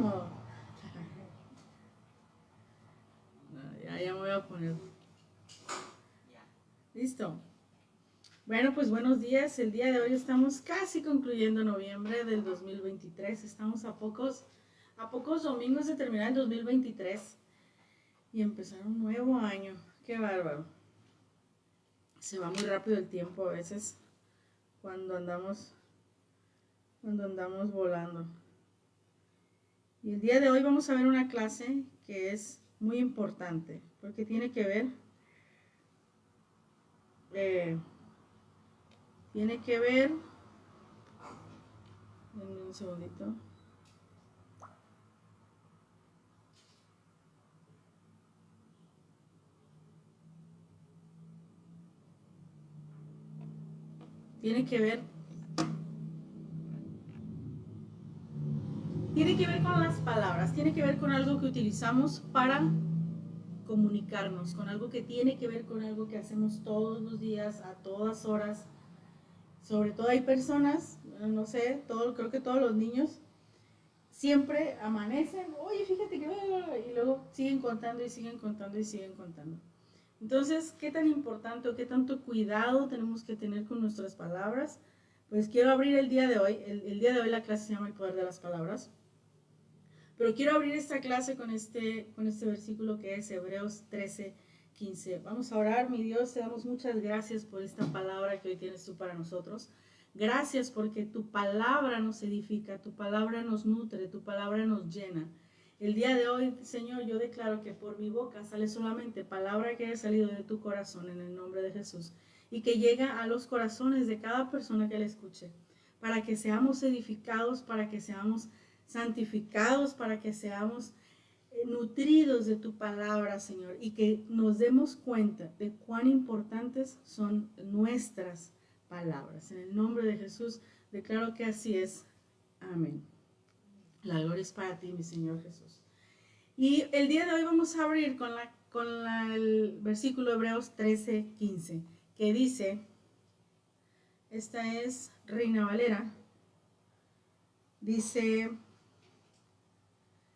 No, ya me voy a poner. Listo. Bueno, pues buenos días. El día de hoy estamos casi concluyendo noviembre del 2023. Estamos a pocos domingos de terminar el 2023 y empezar un nuevo año. Qué bárbaro. Se va muy rápido el tiempo a veces cuando andamos volando. Y el día de hoy vamos a ver una clase que es muy importante porque tiene que ver denme un segundito. Tiene que ver con las palabras, tiene que ver con algo que utilizamos para comunicarnos, con algo que tiene que ver con algo que hacemos todos los días, a todas horas. Sobre todo hay personas, no sé, creo que todos los niños siempre amanecen, oye, fíjate que... y luego siguen contando y siguen contando y siguen contando. Entonces, ¿qué tan importante o qué tanto cuidado tenemos que tener con nuestras palabras? Pues quiero abrir el día de hoy. El día de hoy la clase se llama El Poder de las Palabras. Pero quiero abrir esta clase con este versículo que es Hebreos 13:15. Vamos a orar. Mi Dios, te damos muchas gracias por esta palabra que hoy tienes tú para nosotros. Gracias porque tu palabra nos edifica, tu palabra nos nutre, tu palabra nos llena. El día de hoy, Señor, yo declaro que por mi boca sale solamente palabra que haya salido de tu corazón en el nombre de Jesús y que llega a los corazones de cada persona que la escuche, para que seamos edificados, para que seamos santificados, para que seamos nutridos de tu palabra, Señor, y que nos demos cuenta de cuán importantes son nuestras palabras. En el nombre de Jesús declaro que así es. Amén. La gloria es para ti, mi Señor Jesús. Y el día de hoy vamos a abrir con el versículo Hebreos 13:15, que dice, esta es Reina Valera, dice: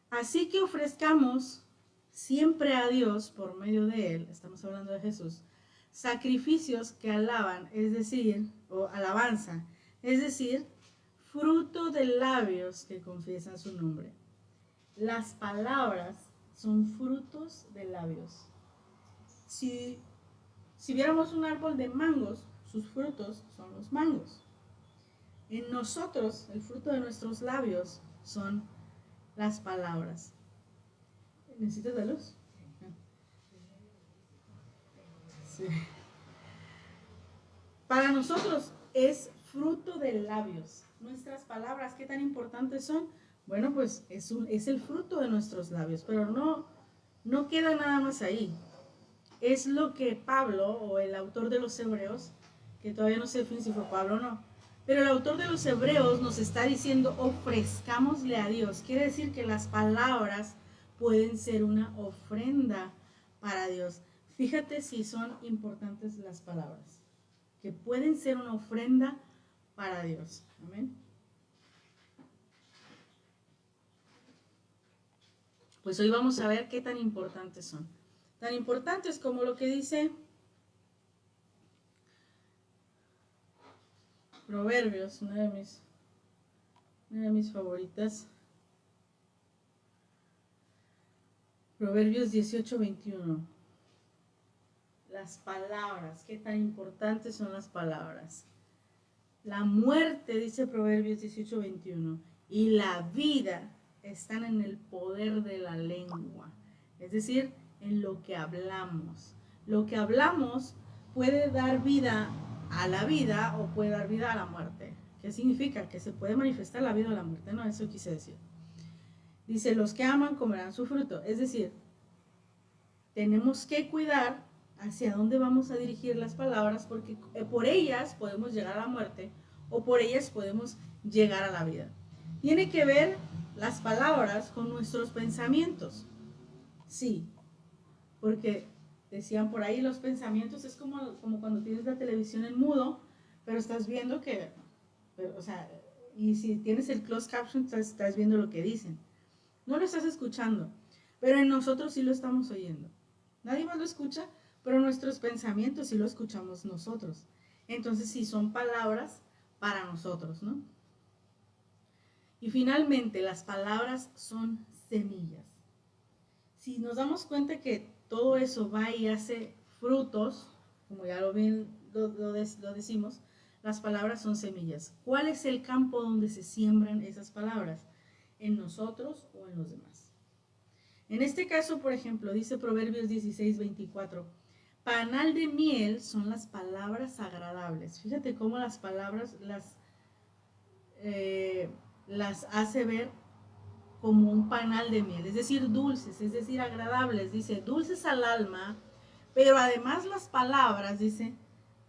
así que ofrezcamos siempre a Dios por medio de Él, estamos hablando de Jesús, sacrificios que alaban, es decir, o alabanza, es decir, fruto de labios que confiesan su nombre. Las palabras son frutos de labios. Si viéramos un árbol de mangos, sus frutos son los mangos. En nosotros, el fruto de nuestros labios son las palabras. ¿Necesitas la luz? Sí. Para nosotros es fruto de labios. Nuestras palabras, ¿qué tan importantes son? Bueno, pues es el fruto de nuestros labios, pero no queda nada más ahí. Es lo que Pablo, o el autor de los Hebreos, que todavía no se define si fue Pablo o no, pero el autor de los Hebreos nos está diciendo, ofrezcámosle a Dios. Quiere decir que las palabras pueden ser una ofrenda para Dios. Fíjate si son importantes las palabras, que pueden ser una ofrenda para Dios. Amén. Pues hoy vamos a ver qué tan importantes son. Tan importantes como lo que dice Proverbios, una de mis favoritas. Proverbios 18:21. Las palabras, qué tan importantes son las palabras. La muerte, dice Proverbios 18:21, y la vida están en el poder de la lengua. Es decir, en lo que hablamos. Lo que hablamos puede dar vida a la vida o puede dar vida a la muerte. ¿Qué significa? Que se puede manifestar la vida o la muerte. No, eso quise decir. Dice, los que aman comerán su fruto. Es decir, tenemos que cuidar hacia dónde vamos a dirigir las palabras, porque por ellas podemos llegar a la muerte o por ellas podemos llegar a la vida. Tiene que ver las palabras con nuestros pensamientos. Sí, porque decían por ahí, los pensamientos es como cuando tienes la televisión en mudo, pero estás viendo y si tienes el closed caption, estás viendo lo que dicen. No lo estás escuchando, pero en nosotros sí lo estamos oyendo. Nadie más lo escucha, pero nuestros pensamientos sí lo escuchamos nosotros. Entonces sí son palabras para nosotros, ¿no? Y finalmente, las palabras son semillas. Si nos damos cuenta que todo eso va y hace frutos, como ya lo decimos, las palabras son semillas. ¿Cuál es el campo donde se siembran esas palabras? ¿En nosotros o en los demás? En este caso, por ejemplo, dice Proverbios 16:24, panal de miel son las palabras agradables. Fíjate cómo las palabras las hace ver como un panal de miel, es decir, dulces, es decir, agradables. Dice, dulces al alma, pero además las palabras, dice,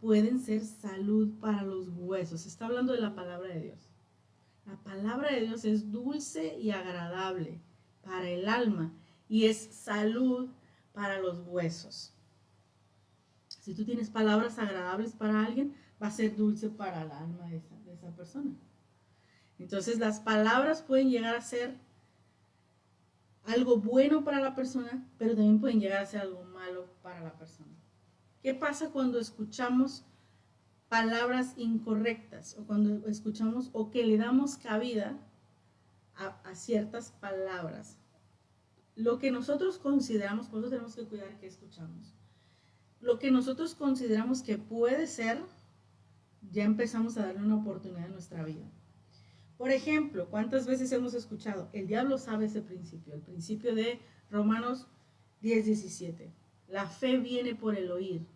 pueden ser salud para los huesos. Está hablando de la palabra de Dios. La palabra de Dios es dulce y agradable para el alma y es salud para los huesos. Si tú tienes palabras agradables para alguien, va a ser dulce para el alma de esa persona. Entonces las palabras pueden llegar a ser algo bueno para la persona, pero también pueden llegar a ser algo malo para la persona. ¿Qué pasa cuando escuchamos palabras incorrectas o cuando escuchamos o que le damos cabida a ciertas palabras? Lo que nosotros consideramos, por eso tenemos que cuidar que escuchamos. Lo que nosotros consideramos que puede ser, ya empezamos a darle una oportunidad en nuestra vida. Por ejemplo, ¿cuántas veces hemos escuchado? El diablo sabe ese principio, el principio de Romanos 10:17. La fe viene por el oír.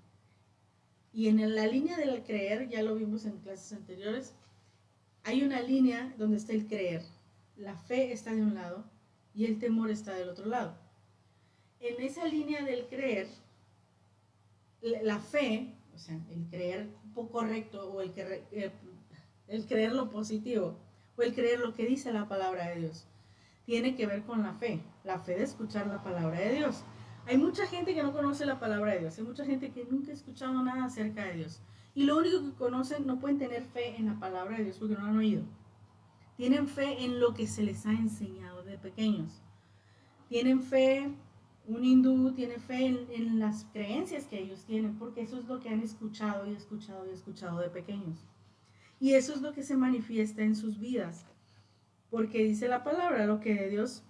Y en la línea del creer, ya lo vimos en clases anteriores, hay una línea donde está el creer. La fe está de un lado y el temor está del otro lado. En esa línea del creer, la fe, o sea, el creer correcto o el creer lo positivo, o el creer lo que dice la palabra de Dios, tiene que ver con la fe de escuchar la palabra de Dios. Hay mucha gente que no conoce la palabra de Dios, hay mucha gente que nunca ha escuchado nada acerca de Dios, y lo único que conocen, no pueden tener fe en la palabra de Dios porque no la han oído. Tienen fe en lo que se les ha enseñado de pequeños. Tienen fe, un hindú tiene fe en las creencias que ellos tienen, porque eso es lo que han escuchado y escuchado y escuchado de pequeños. Y eso es lo que se manifiesta en sus vidas. Porque dice la palabra, lo que de Dios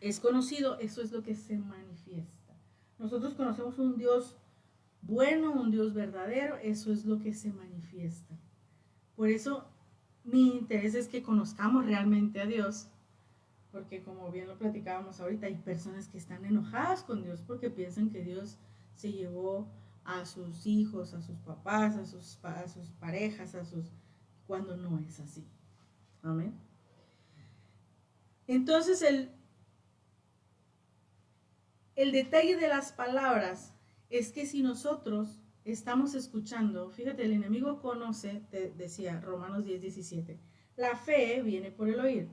es conocido, eso es lo que se manifiesta. Nosotros conocemos un Dios bueno, un Dios verdadero, eso es lo que se manifiesta. Por eso mi interés es que conozcamos realmente a Dios, porque como bien lo platicábamos ahorita, hay personas que están enojadas con Dios porque piensan que Dios se llevó a sus hijos, a sus papás, a sus parejas, cuando no es así. Amén. Entonces el detalle de las palabras es que si nosotros estamos escuchando, fíjate, el enemigo conoce, te decía Romanos 10:17, la fe viene por el oír.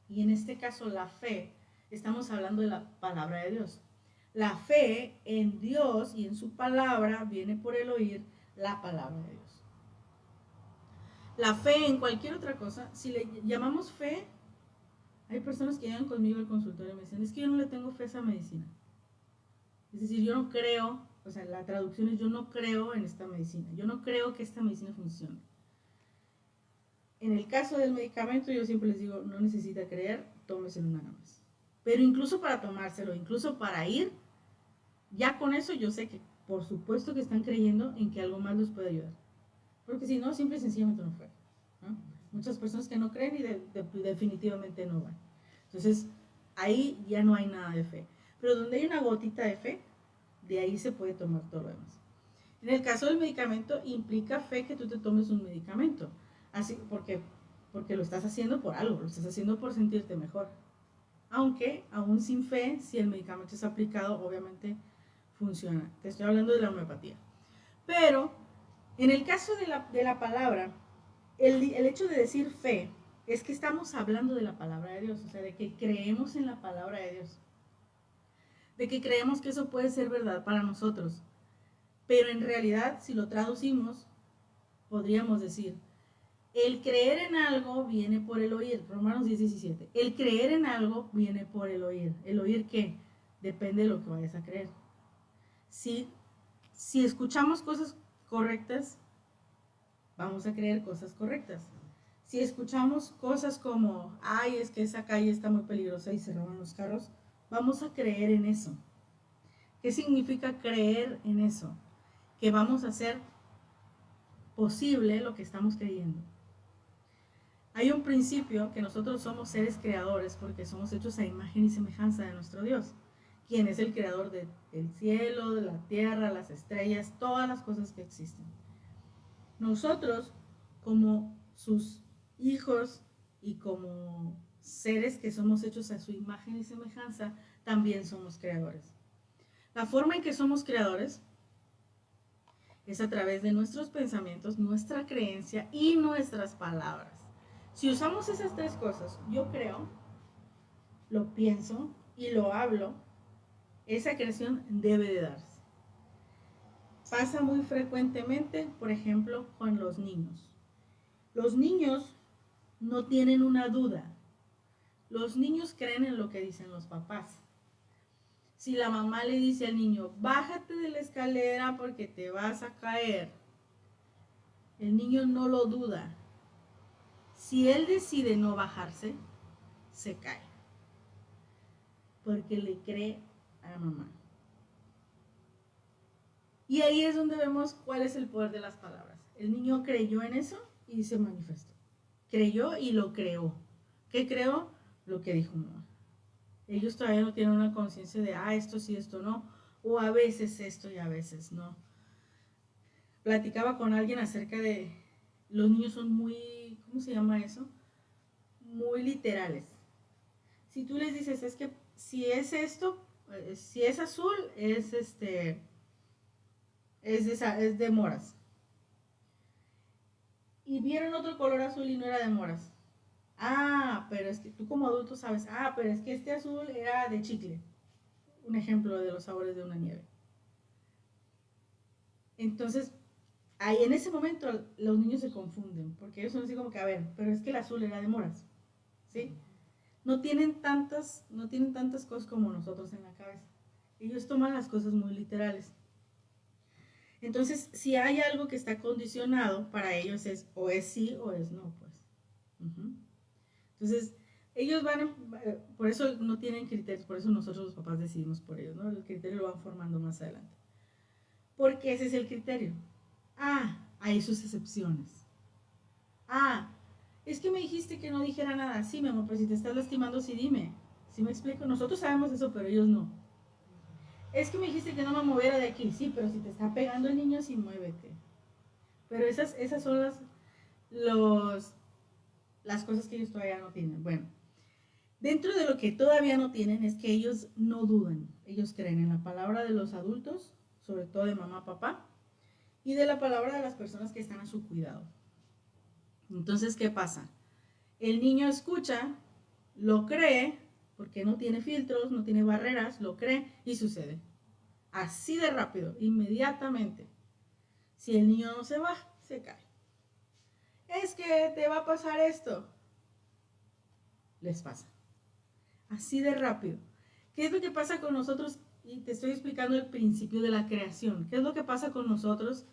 Y en este caso la fe, estamos hablando de la palabra de Dios. La fe en Dios y en su palabra viene por el oír la palabra de Dios. La fe en cualquier otra cosa, si le llamamos fe, hay personas que llegan conmigo al consultorio y me dicen, es que yo no le tengo fe a esa medicina. Es decir, yo no creo, o sea, la traducción es yo no creo en esta medicina, yo no creo que esta medicina funcione. En el caso del medicamento, yo siempre les digo, no necesita creer, tómeselo nada más. Pero incluso para tomárselo, incluso para ir, ya con eso yo sé que por supuesto que están creyendo en que algo más los puede ayudar. Porque si no, simple y sencillamente no fue, ¿no? Muchas personas que no creen y definitivamente no van. Entonces, ahí ya no hay nada de fe. Pero donde hay una gotita de fe, de ahí se puede tomar todo lo demás. En el caso del medicamento, implica fe que tú te tomes un medicamento. Así, porque lo estás haciendo por algo, lo estás haciendo por sentirte mejor. Aunque, aún sin fe, si el medicamento es aplicado, obviamente funciona. Te estoy hablando de la homeopatía. Pero, en el caso de la palabra, el hecho de decir fe es que estamos hablando de la palabra de Dios, o sea, de que creemos en la palabra de Dios, de que creemos que eso puede ser verdad para nosotros. Pero en realidad, si lo traducimos, podríamos decir, El creer en algo viene por el oír. Romanos 10:17. El creer en algo viene por el oír. ¿El oír qué? Depende de lo que vayas a creer. Si escuchamos cosas correctas, vamos a creer cosas correctas. Si escuchamos cosas como, ay, es que esa calle está muy peligrosa y se roban los carros, vamos a creer en eso. ¿Qué significa creer en eso? Que vamos a hacer posible lo que estamos creyendo. Hay un principio que nosotros somos seres creadores porque somos hechos a imagen y semejanza de nuestro Dios, quien es el creador del cielo, de la tierra, las estrellas, todas las cosas que existen. Nosotros, como sus hijos y como seres que somos hechos a su imagen y semejanza, también somos creadores. La forma en que somos creadores es a través de nuestros pensamientos, nuestra creencia y nuestras palabras. Si usamos esas tres cosas, yo creo, lo pienso y lo hablo, esa creación debe de darse. Pasa muy frecuentemente, por ejemplo, con los niños. Los niños no tienen una duda. Los niños creen en lo que dicen los papás. Si la mamá le dice al niño, bájate de la escalera porque te vas a caer, el niño no lo duda. Si él decide no bajarse, se cae. Porque le cree a la mamá. Y ahí es donde vemos cuál es el poder de las palabras. El niño creyó en eso y se manifestó. Creyó y lo creó. ¿Qué creó? Lo que dijo mamá. Ellos todavía no tienen una conciencia de, esto sí, esto no. O a veces esto y a veces no. Platicaba con alguien acerca de, los niños son muy, ¿cómo se llama eso? Muy literales. Si tú les dices, es que si es esto, si es azul, es es de moras. Y vieron otro color azul y no era de moras. Pero es que tú como adulto sabes, pero es que este azul era de chicle. Un ejemplo de los sabores de una nieve. Entonces, ahí en ese momento los niños se confunden, porque ellos son así como que, pero es que el azul era de moras, ¿sí? No tienen tantas cosas como nosotros en la cabeza. Ellos toman las cosas muy literales. Entonces, si hay algo que está condicionado, para ellos es o es sí o es no, pues. Entonces, ellos por eso no tienen criterios, por eso nosotros los papás decidimos por ellos, ¿no? El criterio lo van formando más adelante. Porque ese es el criterio. Hay sus excepciones. Es que me dijiste que no dijera nada. Sí, mi amor, pero si te estás lastimando, sí dime. ¿Sí me explico? Nosotros sabemos eso, pero ellos no. Es que me dijiste que no me moviera de aquí. Sí, pero si te está pegando el niño, sí muévete. Pero esas son las cosas que ellos todavía no tienen. Bueno, dentro de lo que todavía no tienen es que ellos no dudan. Ellos creen en la palabra de los adultos, sobre todo de mamá, papá, y de la palabra de las personas que están a su cuidado. Entonces, ¿qué pasa? El niño escucha, lo cree, porque no tiene filtros, no tiene barreras, lo cree y sucede. Así de rápido, inmediatamente. Si el niño no se baja, se cae. Es que te va a pasar esto. Les pasa. Así de rápido. ¿Qué es lo que pasa con nosotros? Y te estoy explicando el principio de la creación. ¿Qué es lo que pasa con nosotros?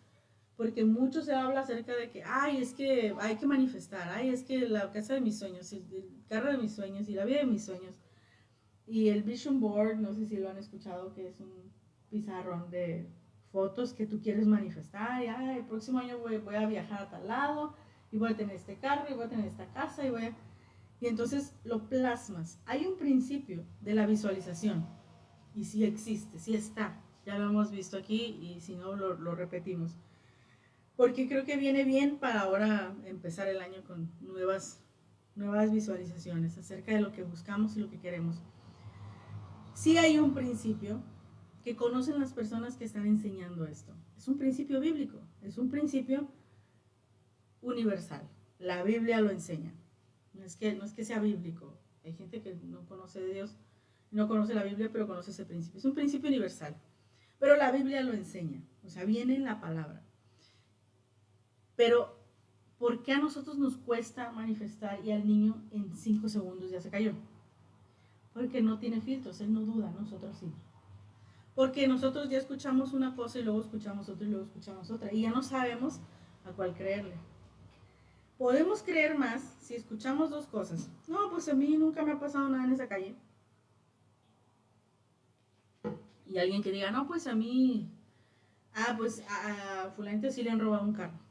Porque mucho se habla acerca de que, es que hay que manifestar, es que la casa de mis sueños, el carro de mis sueños y la vida de mis sueños. Y el Vision Board, no sé si lo han escuchado, que es un pizarrón de fotos que tú quieres manifestar. Y, el próximo año voy a viajar a tal lado y voy a tener este carro y voy a tener esta casa y entonces lo plasmas. Hay un principio de la visualización y sí existe, sí está. Ya lo hemos visto aquí y si no lo repetimos. Porque creo que viene bien para ahora empezar el año con nuevas visualizaciones acerca de lo que buscamos y lo que queremos. Sí hay un principio que conocen las personas que están enseñando esto. Es un principio bíblico, es un principio universal. La Biblia lo enseña. No es que sea bíblico. Hay gente que no conoce de Dios, no conoce la Biblia, pero conoce ese principio. Es un principio universal. Pero la Biblia lo enseña. O sea, viene en la palabra. Pero ¿por qué a nosotros nos cuesta manifestar y al niño en 5 segundos ya se cayó? Porque no tiene filtros, él no duda, nosotros sí. Porque nosotros ya escuchamos una cosa y luego escuchamos otra y luego escuchamos otra y ya no sabemos a cuál creerle. Podemos creer más si escuchamos dos cosas. No, pues a mí nunca me ha pasado nada en esa calle. Y alguien que diga, no, pues a mí, pues a fulanito sí le han robado un carro.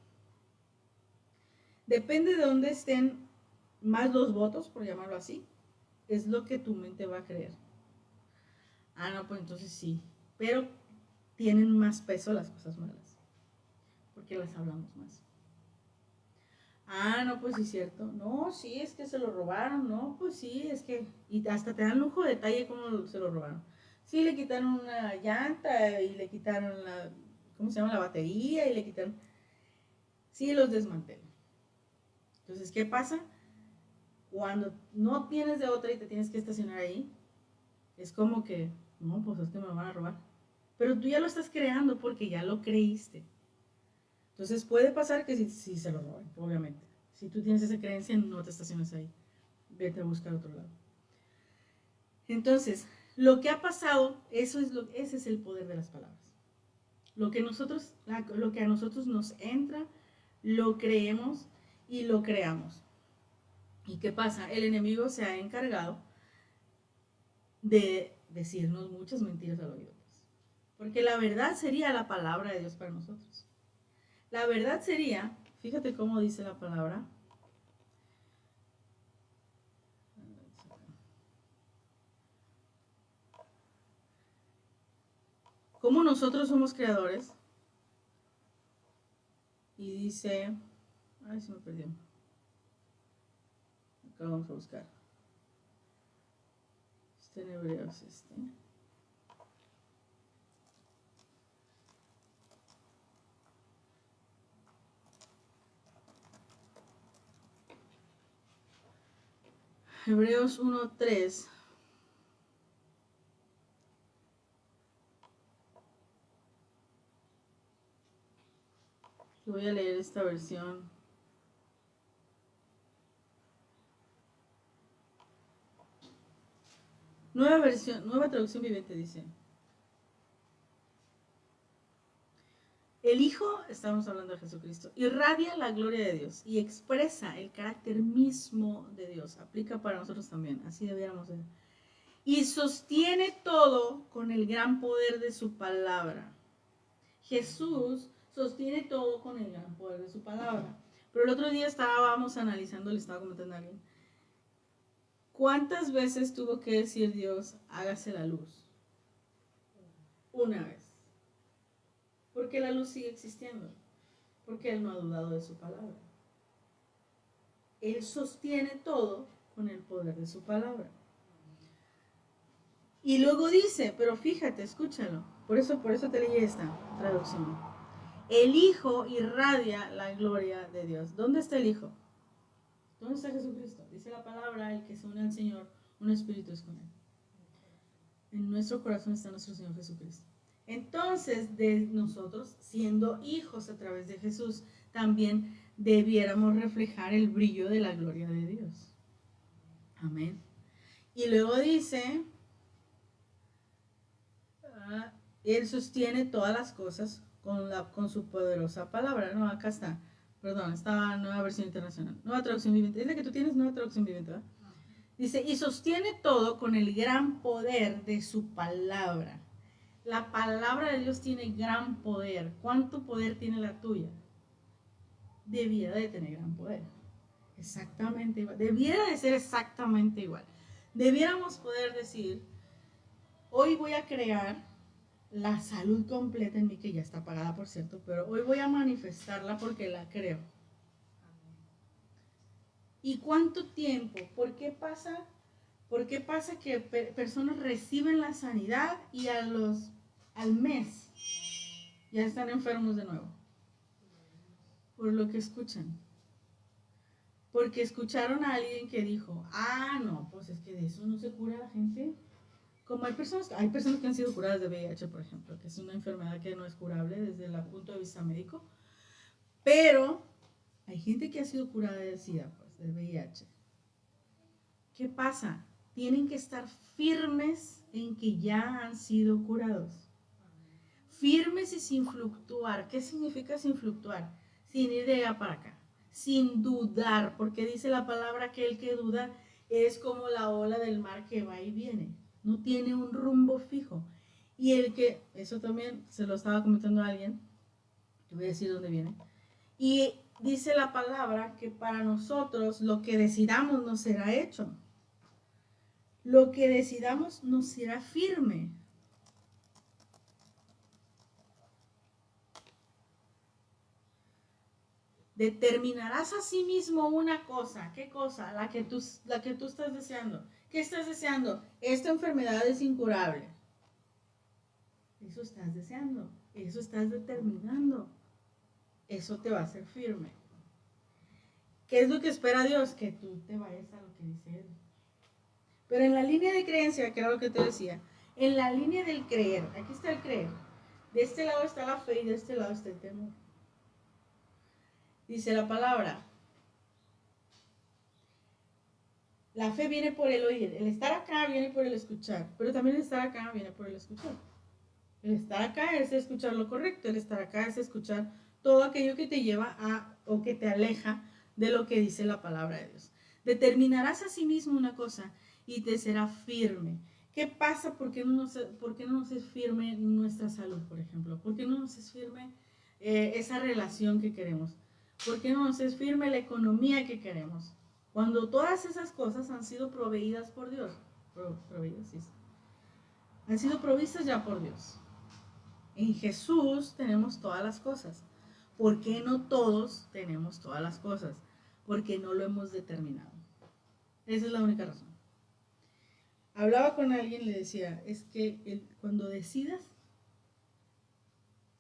Depende de dónde estén más los votos, por llamarlo así, es lo que tu mente va a creer. No, pues entonces sí. Pero tienen más peso las cosas malas, porque las hablamos más. No, pues sí es cierto. No, sí, es que se lo robaron. No, pues sí, es que... Y hasta te dan lujo de detalle cómo se lo robaron. Sí, le quitaron una llanta y le quitaron la... ¿Cómo se llama? La batería y le quitaron... Sí, los desmantelan. Entonces, ¿qué pasa? Cuando no tienes de otra y te tienes que estacionar ahí, es como que, no, pues es que me lo van a robar. Pero tú ya lo estás creando porque ya lo creíste. Entonces puede pasar que sí se lo roben, obviamente. Si tú tienes esa creencia, no te estaciones ahí. Vete a buscar otro lado. Entonces, lo que ha pasado, ese es el poder de las palabras. Lo que a nosotros nos entra, lo creemos y lo creamos. ¿Y qué pasa? El enemigo se ha encargado de decirnos muchas mentiras al oído. Porque la verdad sería la palabra de Dios para nosotros. La verdad sería, fíjate cómo dice la palabra. Como nosotros somos creadores. Y dice, se me perdió. Acá vamos a buscar. Está en Hebreos Hebreos 1:3. Voy a leer esta versión. Nueva traducción viviente dice. El Hijo, estamos hablando de Jesucristo, irradia la gloria de Dios y expresa el carácter mismo de Dios. Aplica para nosotros también, así debiéramos ser. Y sostiene todo con el gran poder de su palabra. Jesús sostiene todo con el gran poder de su palabra. Pero el otro día estábamos analizando, le estaba comentando a alguien, ¿cuántas veces tuvo que decir Dios, hágase la luz? Una vez. Porque la luz sigue existiendo. Porque Él no ha dudado de su palabra. Él sostiene todo con el poder de su palabra. Y luego dice, pero fíjate, escúchalo. Por eso te leí esta traducción. El Hijo irradia la gloria de Dios. ¿Dónde está el Hijo? ¿Dónde está Jesucristo? Dice la palabra, el que se une al Señor, un espíritu es con Él. En nuestro corazón está nuestro Señor Jesucristo. Entonces, de nosotros, siendo hijos a través de Jesús, también debiéramos reflejar el brillo de la gloria de Dios. Amén. Y luego dice, Él sostiene todas las cosas con su poderosa palabra. No, acá está. Perdón, esta nueva versión internacional. Nueva traducción viviente. Es la que tú tienes, nueva traducción viviente, ¿verdad? Dice, y sostiene todo con el gran poder de su palabra. La palabra de Dios tiene gran poder. ¿Cuánto poder tiene la tuya? Debiera de tener gran poder. Exactamente igual. Debiera de ser exactamente igual. Debiéramos poder decir, hoy voy a crear la salud completa en mí, que ya está pagada, por cierto, pero hoy voy a manifestarla porque la creo. ¿Y cuánto tiempo? ¿Por qué pasa que personas reciben la sanidad y al mes ya están enfermos de nuevo? Por lo que escuchan. Porque escucharon a alguien que dijo, no, pues es que de eso no se cura la gente. Como hay personas que han sido curadas de VIH, por ejemplo, que es una enfermedad que no es curable desde el punto de vista médico, pero Hay gente que ha sido curada del SIDA, pues, del VIH. ¿Qué pasa? Tienen que estar firmes en que ya han sido curados. Firmes y sin fluctuar. ¿Qué significa sin fluctuar? Sin ir de allá para acá. Sin dudar, porque dice la palabra que el que duda es como la ola del mar que va y viene. No tiene un rumbo fijo. Y el que, eso también se lo estaba comentando a alguien, te voy a decir dónde viene. Y dice la palabra que para nosotros lo que decidamos nos será hecho. Lo que decidamos nos será firme. Determinarás a sí mismo una cosa. ¿Qué cosa? La que tú estás deseando. ¿Qué estás deseando? Esta enfermedad es incurable. Eso estás deseando. Eso estás determinando. Eso te va a hacer firme. ¿Qué es lo que espera Dios? Que tú te vayas a lo que dice Él. Pero en la línea de creencia, que era lo que te decía, en la línea del creer, aquí está el creer. De este lado está la fe y de este lado está el temor. Dice la palabra, la fe viene por el oír, el estar acá viene por el escuchar, pero también el estar acá viene por el escuchar. El estar acá es escuchar lo correcto, el estar acá es escuchar todo aquello que te lleva a o que te aleja de lo que dice la palabra de Dios. Determinarás a sí mismo una cosa y te será firme. ¿Qué pasa? ¿Por qué no nos es firme nuestra salud, por ejemplo? ¿Por qué no nos es firme esa relación que queremos? ¿Por qué no nos es firme la economía que queremos? Cuando todas esas cosas han sido proveídas por Dios. Proveídas, sí. Han sido provistas ya por Dios. En Jesús tenemos todas las cosas. ¿Por qué no todos tenemos todas las cosas? Porque no lo hemos determinado. Esa es la única razón. Hablaba con alguien y le decía, es que cuando decidas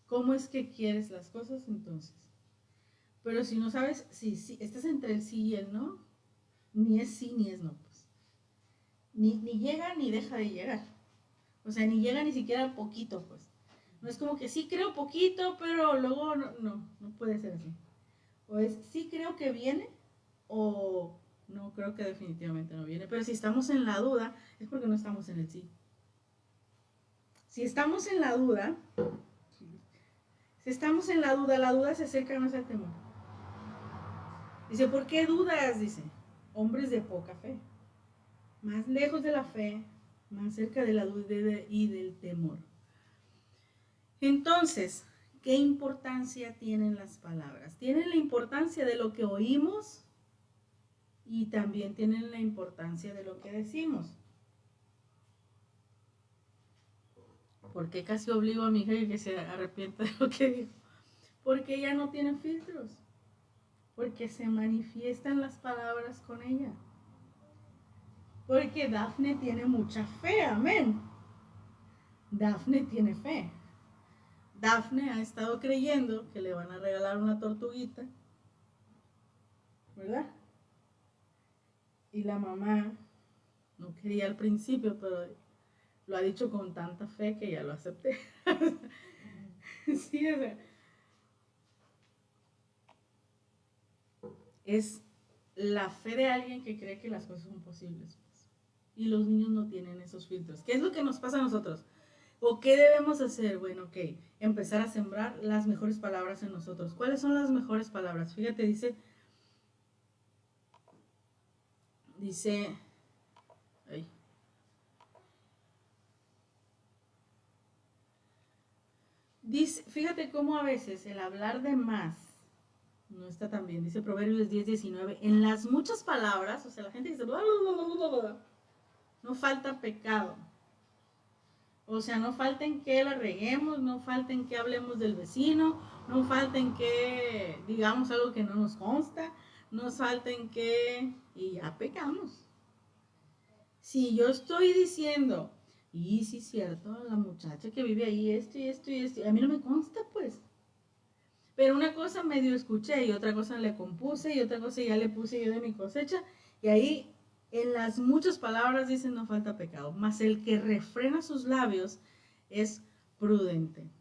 cómo es que quieres las cosas, entonces. Pero si no sabes, si estás entre el sí y el no, ni es sí ni es no, pues. Ni llega ni deja de llegar. O sea, ni llega ni siquiera poquito, pues. No es como que sí creo poquito, pero luego no puede ser así. O es sí creo que viene o no creo que definitivamente no viene. Pero si estamos en la duda, es porque no estamos en el sí. Si estamos en la duda, la duda se acerca más al temor. Dice, ¿por qué dudas? Dice, hombres de poca fe. Más lejos de la fe, más cerca de la duda y del temor. Entonces, ¿qué importancia tienen las palabras? Tienen la importancia de lo que oímos y también tienen la importancia de lo que decimos. ¿Por qué casi obligo a mi hija que se arrepienta de lo que dijo? Porque ella no tiene filtros. Porque se manifiestan las palabras con ella. Porque Dafne tiene mucha fe, amén. Dafne tiene fe. Dafne ha estado creyendo que le van a regalar una tortuguita, ¿verdad? Y la mamá no quería al principio, pero lo ha dicho con tanta fe que ya lo acepté. Sí, o sea, es la fe de alguien que cree que las cosas son posibles. Pues. Y los niños no tienen esos filtros. ¿Qué es lo que nos pasa a nosotros? ¿O qué debemos hacer? Bueno, ok, empezar a sembrar las mejores palabras en nosotros. ¿Cuáles son las mejores palabras? Fíjate, dice, fíjate cómo a veces el hablar de más no está tan bien. Dice Proverbios 10:19, en las muchas palabras, o sea, la gente dice, bla, bla, bla, bla, bla, no falta pecado. O sea, no falta en que la reguemos, no falta en que hablemos del vecino, no falta en que digamos algo que no nos consta, no falta en que... y ya pecamos. Si yo estoy diciendo, y sí es cierto, la muchacha que vive ahí, esto y esto y esto, a mí no me consta pues. Pero una cosa medio escuché y otra cosa le compuse y otra cosa ya le puse yo de mi cosecha y ahí... En las muchas palabras dicen no falta pecado, mas el que refrena sus labios es prudente.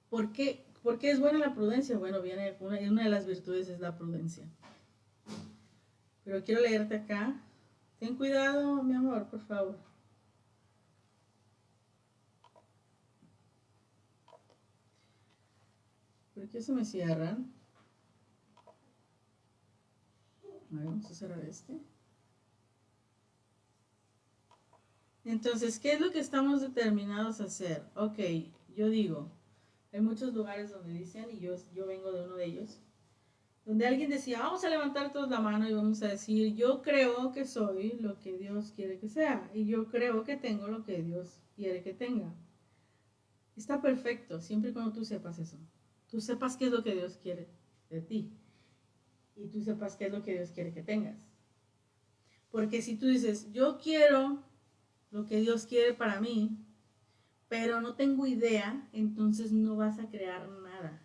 ¿Por qué? ¿Por qué es buena la prudencia? Bueno, viene una de las virtudes es la prudencia. Pero quiero leerte acá. Ten cuidado, mi amor, por favor. ¿Por qué se me cierran? A ver, vamos a cerrar este. Entonces, ¿qué es lo que estamos determinados a hacer? Ok, yo digo, hay muchos lugares donde dicen, y yo vengo de uno de ellos, donde alguien decía, vamos a levantar todos la mano y vamos a decir, yo creo que soy lo que Dios quiere que sea, y yo creo que tengo lo que Dios quiere que tenga. Está perfecto, siempre y cuando tú sepas eso. Tú sepas qué es lo que Dios quiere de ti, y tú sepas qué es lo que Dios quiere que tengas. Porque si tú dices, yo quiero lo que Dios quiere para mí, pero no tengo idea, entonces no vas a crear nada.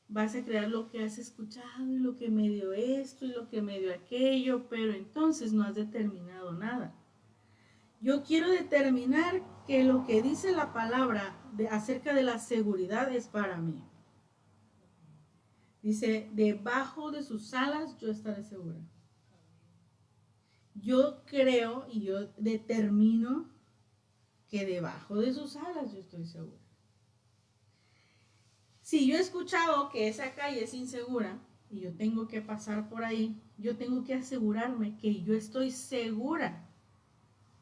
Vas a crear lo que has escuchado y lo que medio esto y lo que medio aquello, pero entonces no has determinado nada. Yo quiero determinar que lo que dice la palabra acerca de la seguridad es para mí. Dice, debajo de sus alas yo estaré segura. Yo creo y yo determino que debajo de sus alas yo estoy segura. Si yo he escuchado que esa calle es insegura y yo tengo que pasar por ahí, yo tengo que asegurarme que yo estoy segura.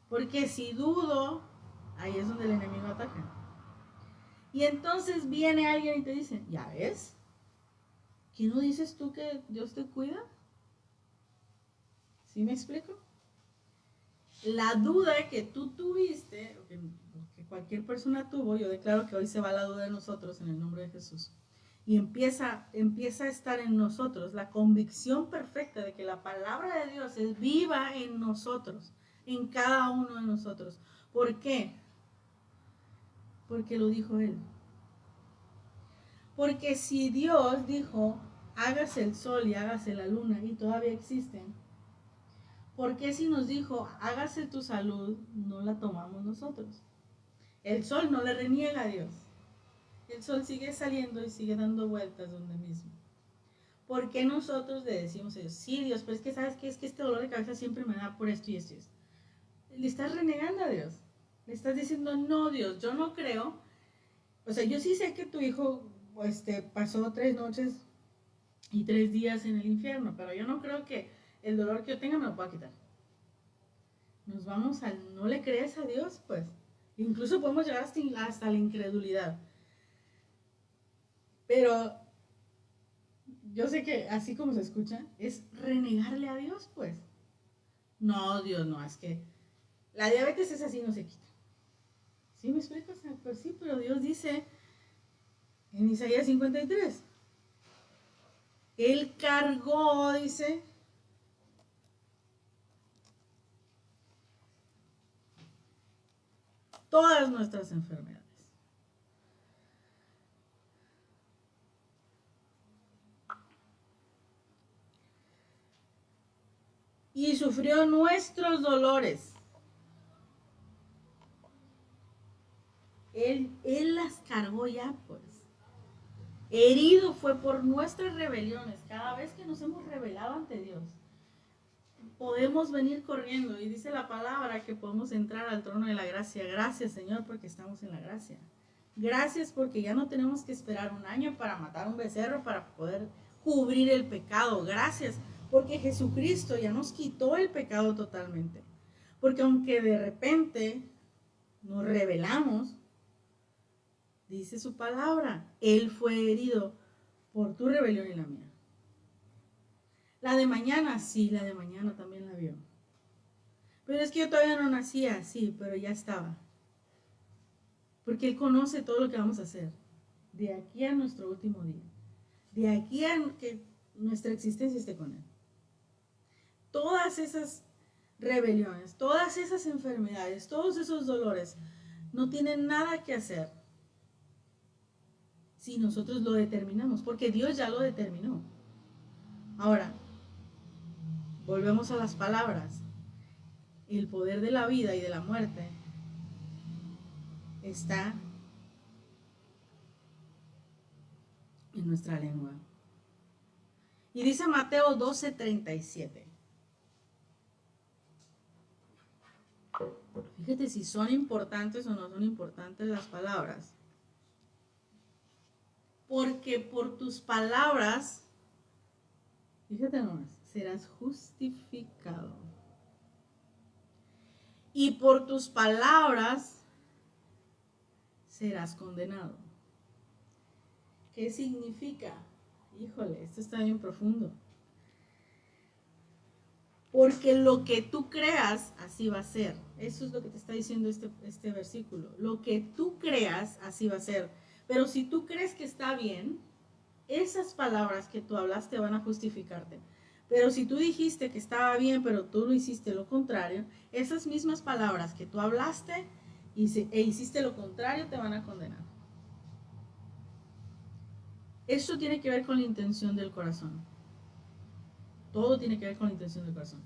Porque si dudo, ahí es donde el enemigo ataca. Y entonces viene alguien y te dice, ¿ya ves? ¿Qué no dices tú que Dios te cuida? ¿Sí me explico? La duda que tú tuviste, o que cualquier persona tuvo, yo declaro que hoy se va la duda de nosotros en el nombre de Jesús. Y empieza a estar en nosotros la convicción perfecta de que la palabra de Dios es viva en nosotros, en cada uno de nosotros. ¿Por qué? Porque lo dijo Él. Porque si Dios dijo, hágase el sol y hágase la luna, y todavía existen, ¿por qué si nos dijo, hágase tu salud, no la tomamos nosotros? El sol no le reniega a Dios. El sol sigue saliendo y sigue dando vueltas donde mismo. ¿Por qué nosotros le decimos a Dios, sí Dios, pero es que sabes que es que este dolor de cabeza siempre me da por esto y esto y esto? Le estás renegando a Dios. Le estás diciendo, no Dios, yo no creo. O sea, yo sí sé que tu hijo pasó 3 noches y 3 días en el infierno, pero yo no creo que el dolor que yo tenga me lo pueda quitar. Nos vamos al no le crees a Dios, pues. Incluso podemos llegar hasta la incredulidad. Pero yo sé que así como se escucha, es renegarle a Dios, pues. No, Dios, no, es que la diabetes es así, no se quita. ¿Sí me explico? O sea, pues sí, pero Dios dice en Isaías 53, Él cargó, dice, todas nuestras enfermedades. Y sufrió nuestros dolores. Él las cargó ya, pues. Herido fue por nuestras rebeliones. Cada vez que nos hemos rebelado ante Dios, podemos venir corriendo. Y dice la palabra que podemos entrar al trono de la gracia. Gracias, Señor, porque estamos en la gracia. Gracias porque ya no tenemos que esperar un año para matar un becerro para poder cubrir el pecado. Gracias porque Jesucristo ya nos quitó el pecado totalmente. Porque aunque de repente nos rebelamos, dice su palabra, Él fue herido por tu rebelión y la mía. La de mañana, sí, la de mañana también la vio. Pero es que yo todavía no nacía, sí, pero ya estaba. Porque Él conoce todo lo que vamos a hacer. De aquí a nuestro último día. De aquí a que nuestra existencia esté con Él. Todas esas rebeliones, todas esas enfermedades, todos esos dolores, no tienen nada que hacer si nosotros lo determinamos, porque Dios ya lo determinó. Ahora, volvemos a las palabras. El poder de la vida y de la muerte está en nuestra lengua. Y dice Mateo 12:37. Fíjate si son importantes o no son importantes las palabras. Porque por tus palabras, fíjate nomás, serás justificado. Y por tus palabras serás condenado. ¿Qué significa? Híjole, esto está bien profundo. Porque lo que tú creas, así va a ser. Eso es lo que te está diciendo este versículo. Lo que tú creas, así va a ser. Pero si tú crees que está bien, esas palabras que tú hablaste van a justificarte. Pero si tú dijiste que estaba bien, pero tú lo hiciste lo contrario, esas mismas palabras que tú hablaste e hiciste lo contrario te van a condenar. Eso tiene que ver con la intención del corazón. Todo tiene que ver con la intención del corazón.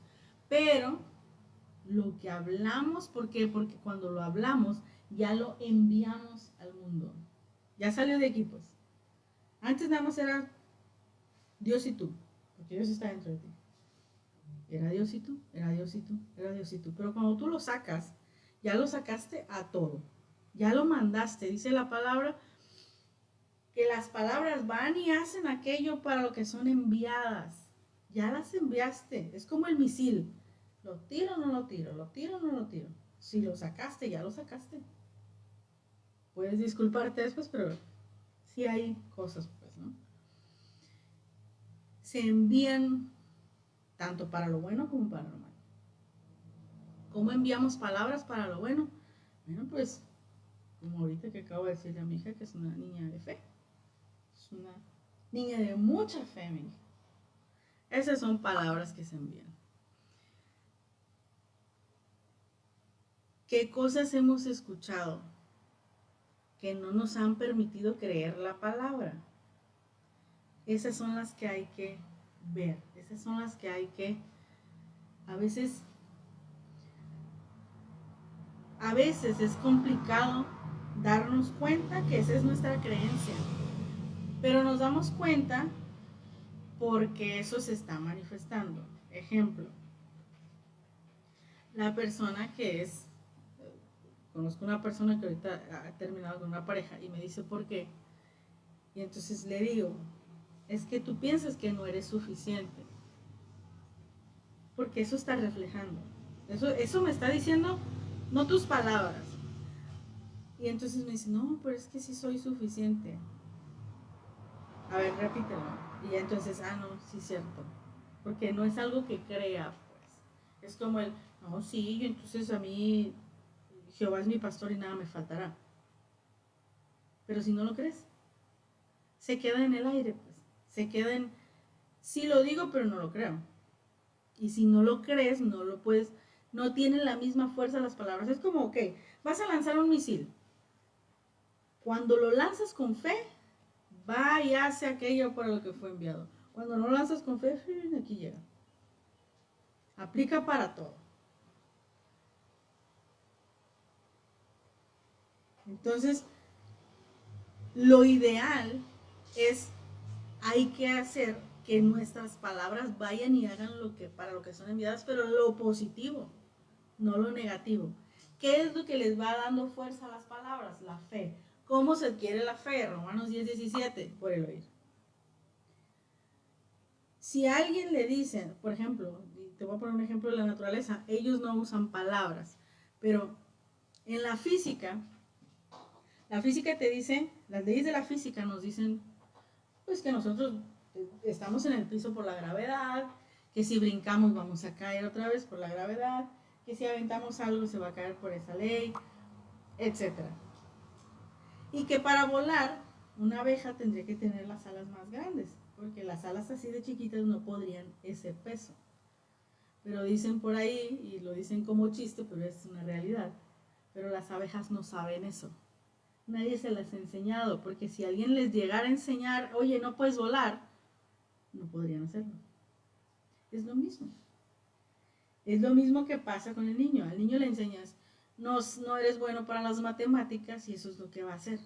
Pero lo que hablamos, ¿por qué? Porque cuando lo hablamos, ya lo enviamos al mundo. Ya salió de aquí, pues. Antes nada más era Dios y tú, porque Dios está dentro de ti. Era Dios y tú, era Dios y tú, era Dios y tú. Pero cuando tú lo sacas, ya lo sacaste a todo. Ya lo mandaste. Dice la palabra que las palabras van y hacen aquello para lo que son enviadas. Ya las enviaste. Es como el misil. Lo tiro o no lo tiro, lo tiro o no lo tiro. Si lo sacaste, ya lo sacaste. Puedes disculparte después, pero sí hay cosas, pues, ¿no? Se envían tanto para lo bueno como para lo malo. ¿Cómo enviamos palabras para lo bueno? Bueno, pues, como ahorita que acabo de decirle a mi hija que es una niña de fe. Es una niña de mucha fe, mi hija. Esas son palabras que se envían. ¿Qué cosas hemos escuchado que no nos han permitido creer la palabra? Esas son las que hay que ver. Esas son las que hay que, a veces es complicado darnos cuenta que esa es nuestra creencia. Pero nos damos cuenta porque eso se está manifestando. Ejemplo, la persona que es, conozco una persona que ahorita ha terminado con una pareja y me dice por qué. Y entonces le digo, es que tú piensas que no eres suficiente. Porque eso está reflejando. Eso me está diciendo, no tus palabras. Y entonces me dice, no, pero es que sí soy suficiente. A ver, repítelo. Y entonces, no, sí es cierto. Porque no es algo que crea, pues. Es como el, no, sí, entonces a mí Jehová es mi pastor y nada me faltará. Pero si no lo crees, se queda en el aire, pues. Se queda en, sí lo digo, pero no lo creo. Y si no lo crees, no lo puedes, no tienen la misma fuerza las palabras. Es como, ok, vas a lanzar un misil. Cuando lo lanzas con fe, va y hace aquello para lo que fue enviado. Cuando no lo lanzas con fe, aquí llega. Aplica para todo. Entonces, lo ideal es, hay que hacer que nuestras palabras vayan y hagan lo que, para lo que son enviadas, pero lo positivo, no lo negativo. ¿Qué es lo que les va dando fuerza a las palabras? La fe. ¿Cómo se adquiere la fe? Romanos 10:17, por el oír. Si a alguien le dicen, por ejemplo, te voy a poner un ejemplo de la naturaleza, ellos no usan palabras, pero en la física te dice, las leyes de la física nos dicen, pues que nosotros estamos en el piso por la gravedad, que si brincamos vamos a caer otra vez por la gravedad, que si aventamos algo se va a caer por esa ley, etc. Y que para volar, una abeja tendría que tener las alas más grandes, porque las alas así de chiquitas no podrían ese peso. Pero dicen por ahí, y lo dicen como chiste, pero es una realidad, pero las abejas no saben eso. Nadie se las ha enseñado, porque si alguien les llegara a enseñar, oye, no puedes volar, no podrían hacerlo. Es lo mismo. Es lo mismo que pasa con el niño. Al niño le enseñas, no eres bueno para las matemáticas y eso es lo que va a hacer.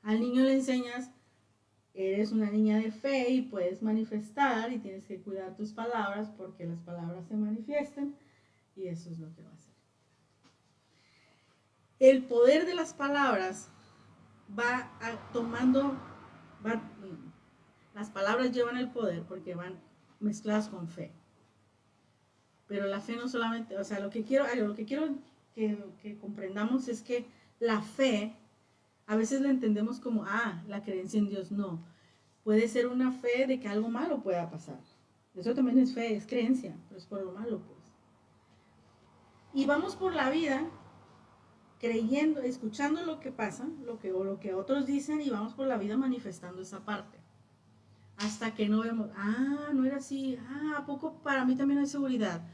Al niño le enseñas, eres una niña de fe y puedes manifestar y tienes que cuidar tus palabras porque las palabras se manifiestan y eso es lo que va a hacer. El poder de las palabras las palabras llevan el poder porque van mezcladas con fe. Pero la fe no solamente, o sea, lo que quiero que comprendamos es que la fe a veces la entendemos como, la creencia en Dios. No, puede ser una fe de que algo malo pueda pasar. Eso también es fe, es creencia, pero es por lo malo, pues. Y vamos por la vida creyendo, escuchando lo que pasa, lo que otros dicen, y vamos por la vida manifestando esa parte. Hasta que no vemos, no era así, ¿a poco para mí también hay seguridad?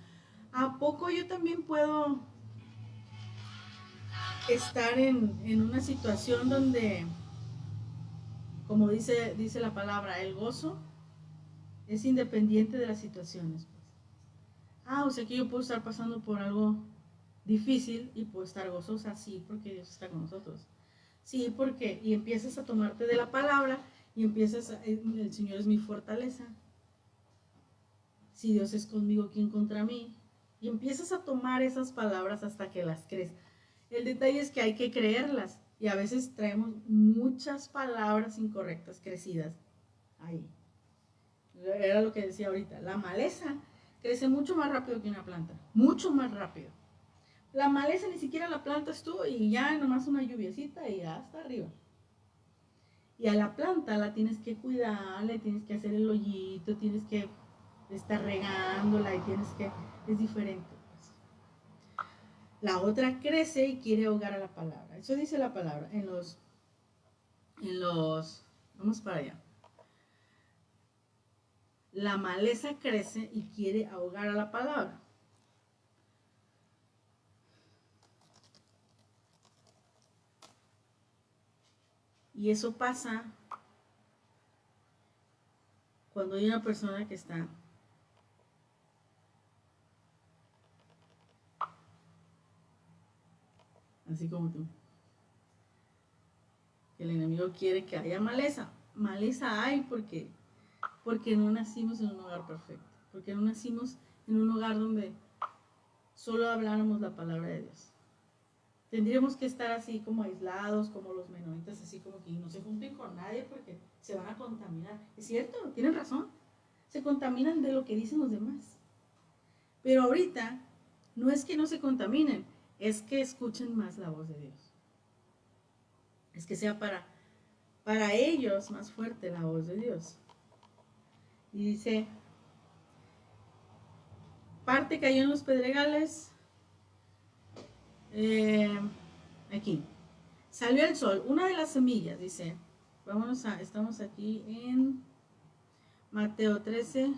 ¿A poco yo también puedo estar en una situación donde, como dice la palabra, el gozo es independiente de las situaciones? O sea que yo puedo estar pasando por algo difícil y puedo estar gozosa, sí, porque Dios está con nosotros. Sí, porque, y empiezas a tomarte de la palabra y el Señor es mi fortaleza. Si Dios es conmigo, ¿quién contra mí? Y empiezas a tomar esas palabras hasta que las crees. El detalle es que hay que creerlas y a veces traemos muchas palabras incorrectas crecidas ahí. Era lo que decía ahorita, la maleza crece mucho más rápido que una planta, mucho más rápido. La maleza ni siquiera la plantas tú y ya nomás una lluviecita y ya está arriba. Y a la planta la tienes que cuidar, le tienes que hacer el hoyito, tienes que estar regándola y es diferente. Pues. La otra crece y quiere ahogar a la palabra. Eso dice la palabra vamos para allá. La maleza crece y quiere ahogar a la palabra. Y eso pasa cuando hay una persona que está así como tú. El enemigo quiere que haya maleza. Maleza hay porque no nacimos en un hogar perfecto. Porque no nacimos en un hogar donde solo habláramos la palabra de Dios. Tendríamos que estar así como aislados, como los menonitas, así como que no se junten con nadie porque se van a contaminar. Es cierto, tienen razón. Se contaminan de lo que dicen los demás. Pero ahorita no es que no se contaminen, es que escuchen más la voz de Dios. Es que sea para ellos más fuerte la voz de Dios. Y dice, parte cayó en los pedregales. Aquí. Salió el sol. Una de las semillas, dice. Estamos aquí en Mateo 13.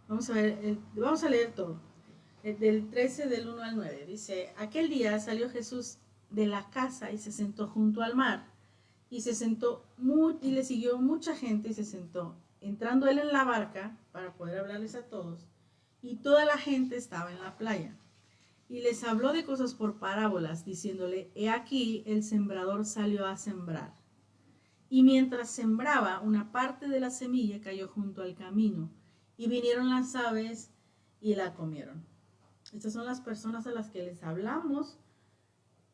Vamos a leer todo. Del 13 del 1 al 9. Dice, aquel día salió Jesús de la casa y se sentó junto al mar. Y le siguió mucha gente y se sentó. Entrando él en la barca para poder hablarles a todos. Y toda la gente estaba en la playa. Y les habló de cosas por parábolas, diciéndole, he aquí el sembrador salió a sembrar. Y mientras sembraba, una parte de la semilla cayó junto al camino. Y vinieron las aves y la comieron. Estas son las personas a las que les hablamos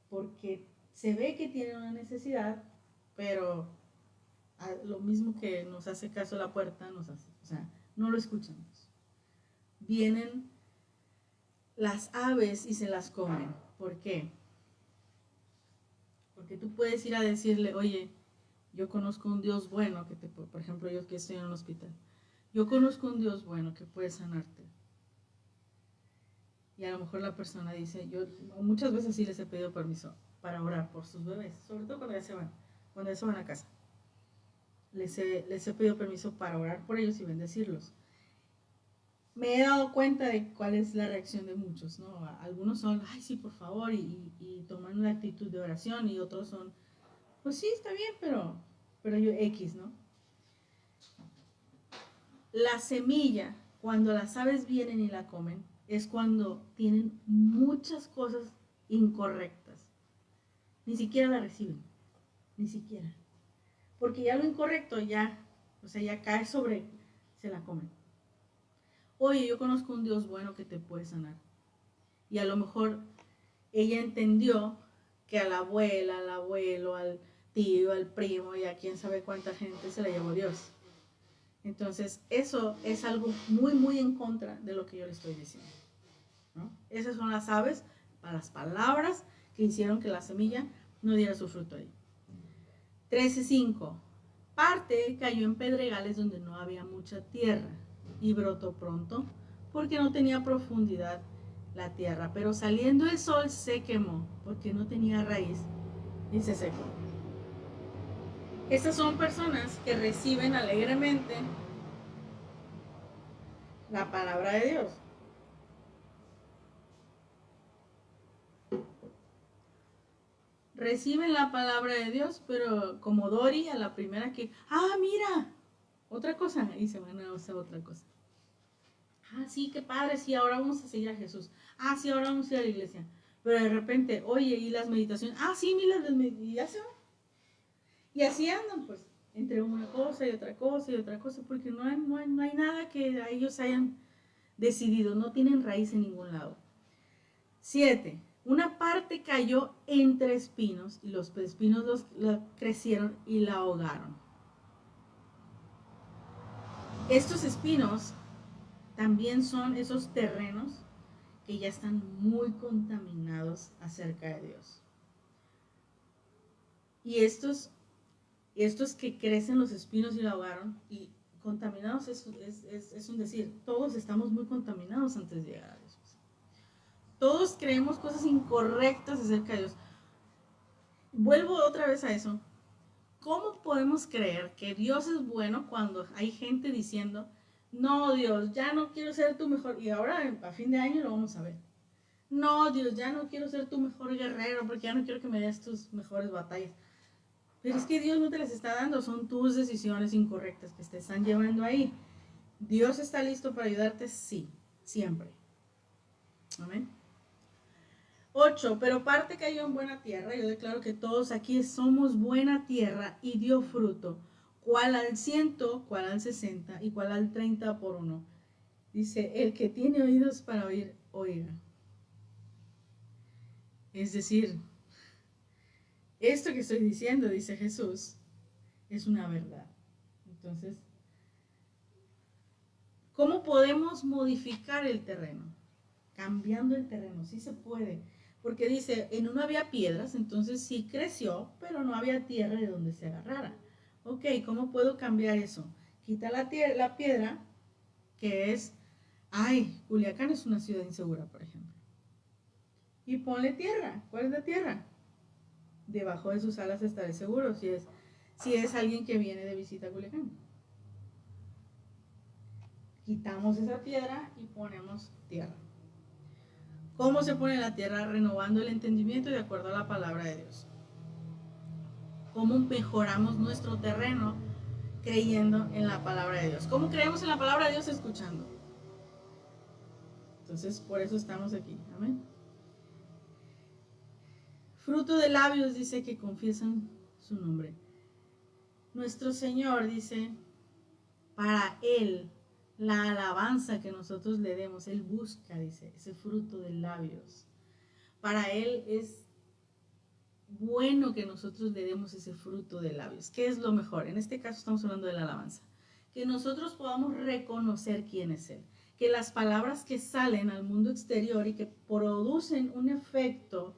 porque se ve que tienen una necesidad, pero lo mismo que nos hace caso la puerta, no lo escuchamos. Vienen las aves y se las comen. ¿Por qué? Porque tú puedes ir a decirle, oye, yo conozco un Dios bueno, por ejemplo, yo que estoy en un hospital, yo conozco un Dios bueno que puede sanarte. Y a lo mejor la persona dice, yo muchas veces sí les he pedido permiso para orar por sus bebés, sobre todo cuando ya se van a casa. Les he pedido permiso para orar por ellos y bendecirlos. Me he dado cuenta de cuál es la reacción de muchos, ¿no? Algunos son, ay, sí, por favor, y toman una actitud de oración, y otros son, pues sí, está bien, pero yo X, ¿no? La semilla, cuando las aves vienen y la comen, es cuando tienen muchas cosas incorrectas. ni siquiera la reciben, ni siquiera. Porque ya lo incorrecto ya cae sobre, se la comen. Oye, yo conozco un Dios bueno que te puede sanar. Y a lo mejor ella entendió que a la abuela, al abuelo, al tío, al primo y a quién sabe cuánta gente se la llevó Dios. Entonces, eso es algo muy, muy en contra de lo que yo le estoy diciendo, ¿no? Esas son las aves, para las palabras que hicieron que la semilla no diera su fruto ahí. 13:5. Parte cayó en pedregales donde no había mucha tierra y brotó pronto porque no tenía profundidad la tierra, pero saliendo el sol se quemó porque no tenía raíz y se secó. Estas son personas que reciben alegremente la palabra de Dios. Reciben la palabra de Dios, pero como Dori, a la primera que, mira, otra cosa, y se van a hacer otra cosa. Sí, qué padre, sí, ahora vamos a seguir a Jesús. Sí, ahora vamos a ir a la iglesia. Pero de repente, oye, ¿y las meditaciones? Sí, mira, y ya se van. Y así andan, pues, entre una cosa y otra cosa y otra cosa, porque no hay nada que ellos hayan decidido, no tienen raíz en ningún lado. 7. Una parte cayó entre espinos y los espinos los crecieron y la ahogaron. Estos espinos también son esos terrenos que ya están muy contaminados acerca de Dios. Y estos que crecen los espinos y la ahogaron, y contaminados es un decir, todos estamos muy contaminados antes de llegar a Dios. Todos creemos cosas incorrectas acerca de Dios. Vuelvo otra vez a eso. ¿Cómo podemos creer que Dios es bueno cuando hay gente diciendo, no, Dios, ya no quiero ser tu mejor, y ahora a fin de año lo vamos a ver. No, Dios, ya no quiero ser tu mejor guerrero porque ya no quiero que me des tus mejores batallas. Pero es que Dios no te las está dando, son tus decisiones incorrectas que te están llevando ahí. ¿Dios está listo para ayudarte? Sí, siempre. Amén. 8. Pero parte cayó en buena tierra. Yo declaro que todos aquí somos buena tierra y dio fruto. ¿Cuál al 100, cuál al 60 y cuál al 30 por uno? Dice, el que tiene oídos para oír, oiga. Es decir, esto que estoy diciendo, dice Jesús, es una verdad. Entonces, ¿cómo podemos modificar el terreno? Cambiando el terreno, sí se puede. Porque dice, en uno había piedras, entonces sí creció, pero no había tierra de donde se agarrara. Ok, ¿cómo puedo cambiar eso? Quita la piedra, que es, Culiacán es una ciudad insegura, por ejemplo. Y ponle tierra. ¿Cuál es la tierra? Debajo de sus alas estaré seguro si es alguien que viene de visita a Culiacán. Quitamos esa piedra y ponemos tierra. ¿Cómo se pone la tierra? Renovando el entendimiento de acuerdo a la palabra de Dios. ¿Cómo mejoramos nuestro terreno? Creyendo en la palabra de Dios. ¿Cómo creemos en la palabra de Dios? Escuchando. Entonces, por eso estamos aquí. Amén. Fruto de labios dice que confiesan su nombre. Nuestro Señor dice, para Él, la alabanza que nosotros le demos, Él busca, dice, ese fruto de labios. Para Él es bueno que nosotros le demos ese fruto de labios. ¿Qué es lo mejor? En este caso estamos hablando de la alabanza. Que nosotros podamos reconocer quién es Él. Que las palabras que salen al mundo exterior y que producen un efecto,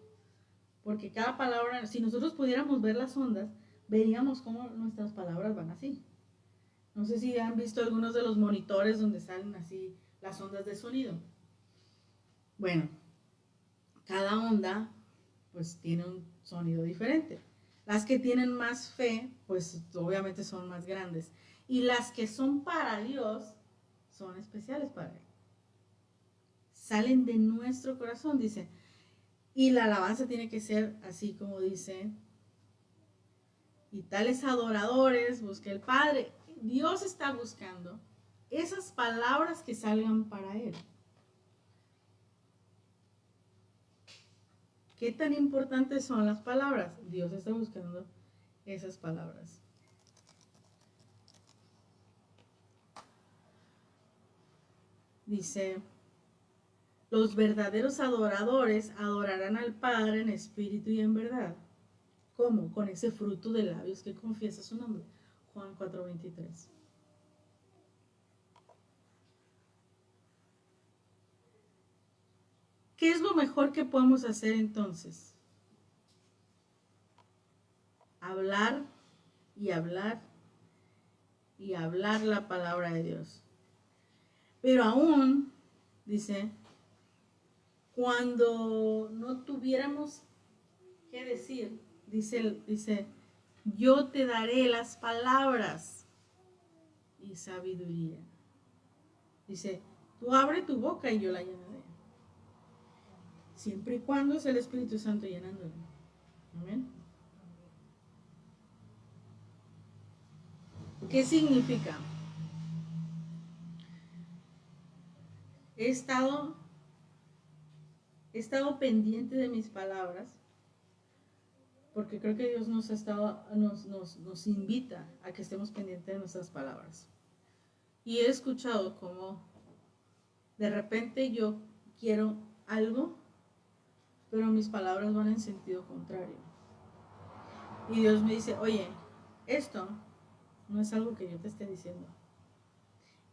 porque cada palabra, si nosotros pudiéramos ver las ondas, veríamos cómo nuestras palabras van así. No sé si han visto algunos de los monitores donde salen así las ondas de sonido. Bueno, cada onda pues tiene un sonido diferente. Las que tienen más fe, pues obviamente son más grandes. Y las que son para Dios, son especiales para Él. Salen de nuestro corazón, dice. Y la alabanza tiene que ser así como dice. Y tales adoradores busca el Padre. Dios está buscando esas palabras que salgan para Él. ¿Qué tan importantes son las palabras? Dios está buscando esas palabras. Dice, los verdaderos adoradores adorarán al Padre en espíritu y en verdad. ¿Cómo? Con ese fruto de labios que confiesa su nombre. Juan 4:23. ¿Qué es lo mejor que podemos hacer entonces? Hablar y hablar y hablar la palabra de Dios. Pero aún, dice, cuando no tuviéramos que decir, dice, yo te daré las palabras y sabiduría. Dice, tú abre tu boca y yo la llenaré. Siempre y cuando es el Espíritu Santo llenándolo. Amén. ¿Qué significa? He estado pendiente de mis palabras, porque creo que Dios nos invita a que estemos pendientes de nuestras palabras. Y he escuchado como de repente yo quiero algo, pero mis palabras van en sentido contrario. Y Dios me dice, oye, esto no es algo que yo te esté diciendo.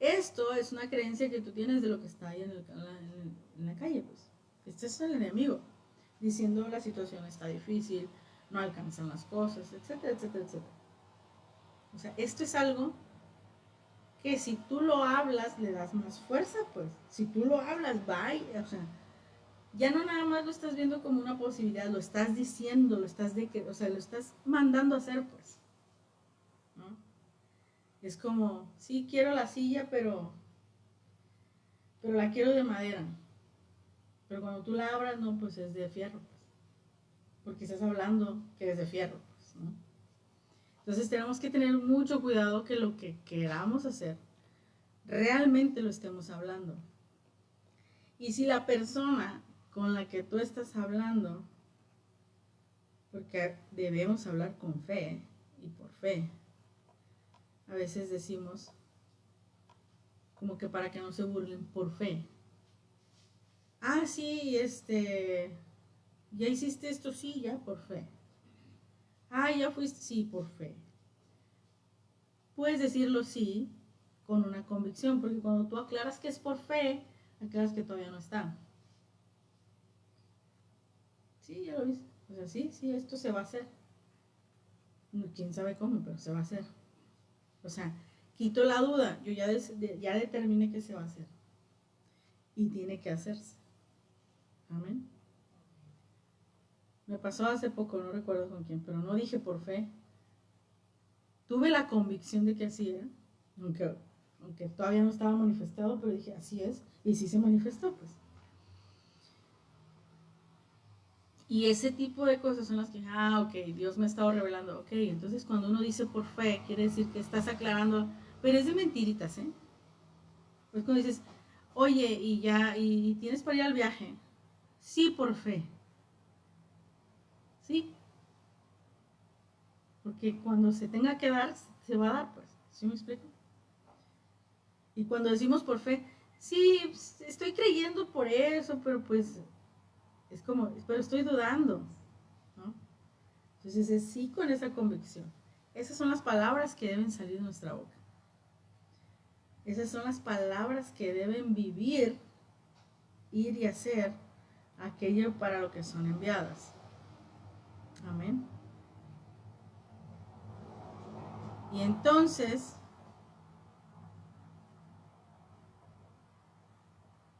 Esto es una creencia que tú tienes de lo que está ahí en la calle, pues. Este es el enemigo, diciendo la situación está difícil, no alcanzan las cosas, etcétera, etcétera, etcétera. O sea, esto es algo que si tú lo hablas, le das más fuerza, pues. Si tú lo hablas, bye. O sea, ya no nada más lo estás viendo como una posibilidad, lo estás diciendo, lo estás mandando a hacer, pues. ¿No? Es como, sí, quiero la silla, pero la quiero de madera. Pero cuando tú la abras, no, pues es de fierro, pues. Porque estás hablando que es de fierro, pues, ¿no? Entonces tenemos que tener mucho cuidado que lo que queramos hacer, realmente lo estemos hablando. Y si la persona con la que tú estás hablando, porque debemos hablar con fe y por fe, a veces decimos como que para que no se burlen por fe. Ah, sí, ya hiciste esto, sí, ya por fe. Ah, ya fuiste, sí, por fe. Puedes decirlo sí con una convicción, porque cuando tú aclaras que es por fe, aclaras que todavía no está. Sí, ya lo viste. O sea, sí, esto se va a hacer. Quién sabe cómo, pero se va a hacer. O sea, quito la duda. Yo ya determiné que se va a hacer. Y tiene que hacerse. Amén. Me pasó hace poco, no recuerdo con quién, pero no dije por fe. Tuve la convicción de que así era, aunque todavía no estaba manifestado, pero dije así es, y sí se manifestó, pues. Y ese tipo de cosas son las que, ok, Dios me ha estado revelando, ok, entonces cuando uno dice por fe, quiere decir que estás aclarando, pero es de mentiritas, ¿eh? Pues cuando dices, oye, y tienes para ir al viaje, sí, por fe, sí, porque cuando se tenga que dar, se va a dar, pues, ¿sí me explico? Y cuando decimos por fe, sí, estoy creyendo por eso, pero pues, es como, pero estoy dudando, ¿no? Entonces es sí con esa convicción. Esas son las palabras que deben salir de nuestra boca. Esas son las palabras que deben vivir, ir y hacer aquello para lo que son enviadas. Amén. Y entonces,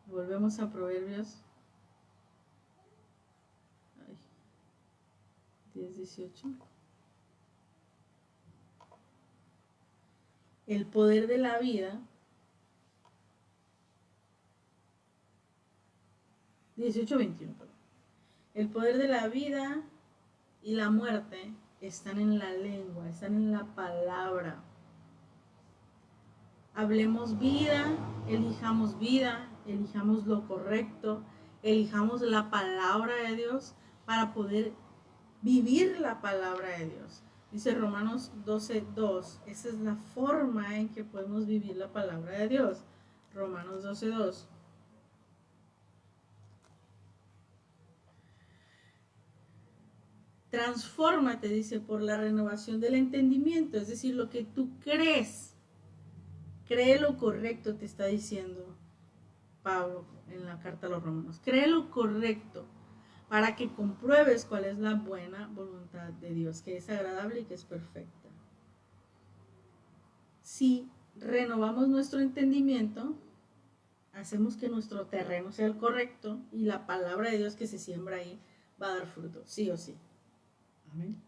volvemos a Proverbios 10:18. El poder de la vida, 18:21, perdón. El poder de la vida y la muerte están en la lengua, están en la palabra. Hablemos vida, elijamos lo correcto, elijamos la palabra de Dios, para poder vivir la palabra de Dios. Dice Romanos 12:2, esa es la forma en que podemos vivir la palabra de Dios. Romanos 12:2. Transfórmate, dice, por la renovación del entendimiento, es decir, lo que tú crees. Cree lo correcto, te está diciendo Pablo en la carta a los Romanos. Cree lo correcto para que compruebes cuál es la buena voluntad de Dios, que es agradable y que es perfecta. Si renovamos nuestro entendimiento, hacemos que nuestro terreno sea el correcto y la palabra de Dios que se siembra ahí va a dar fruto, sí o sí. Amén.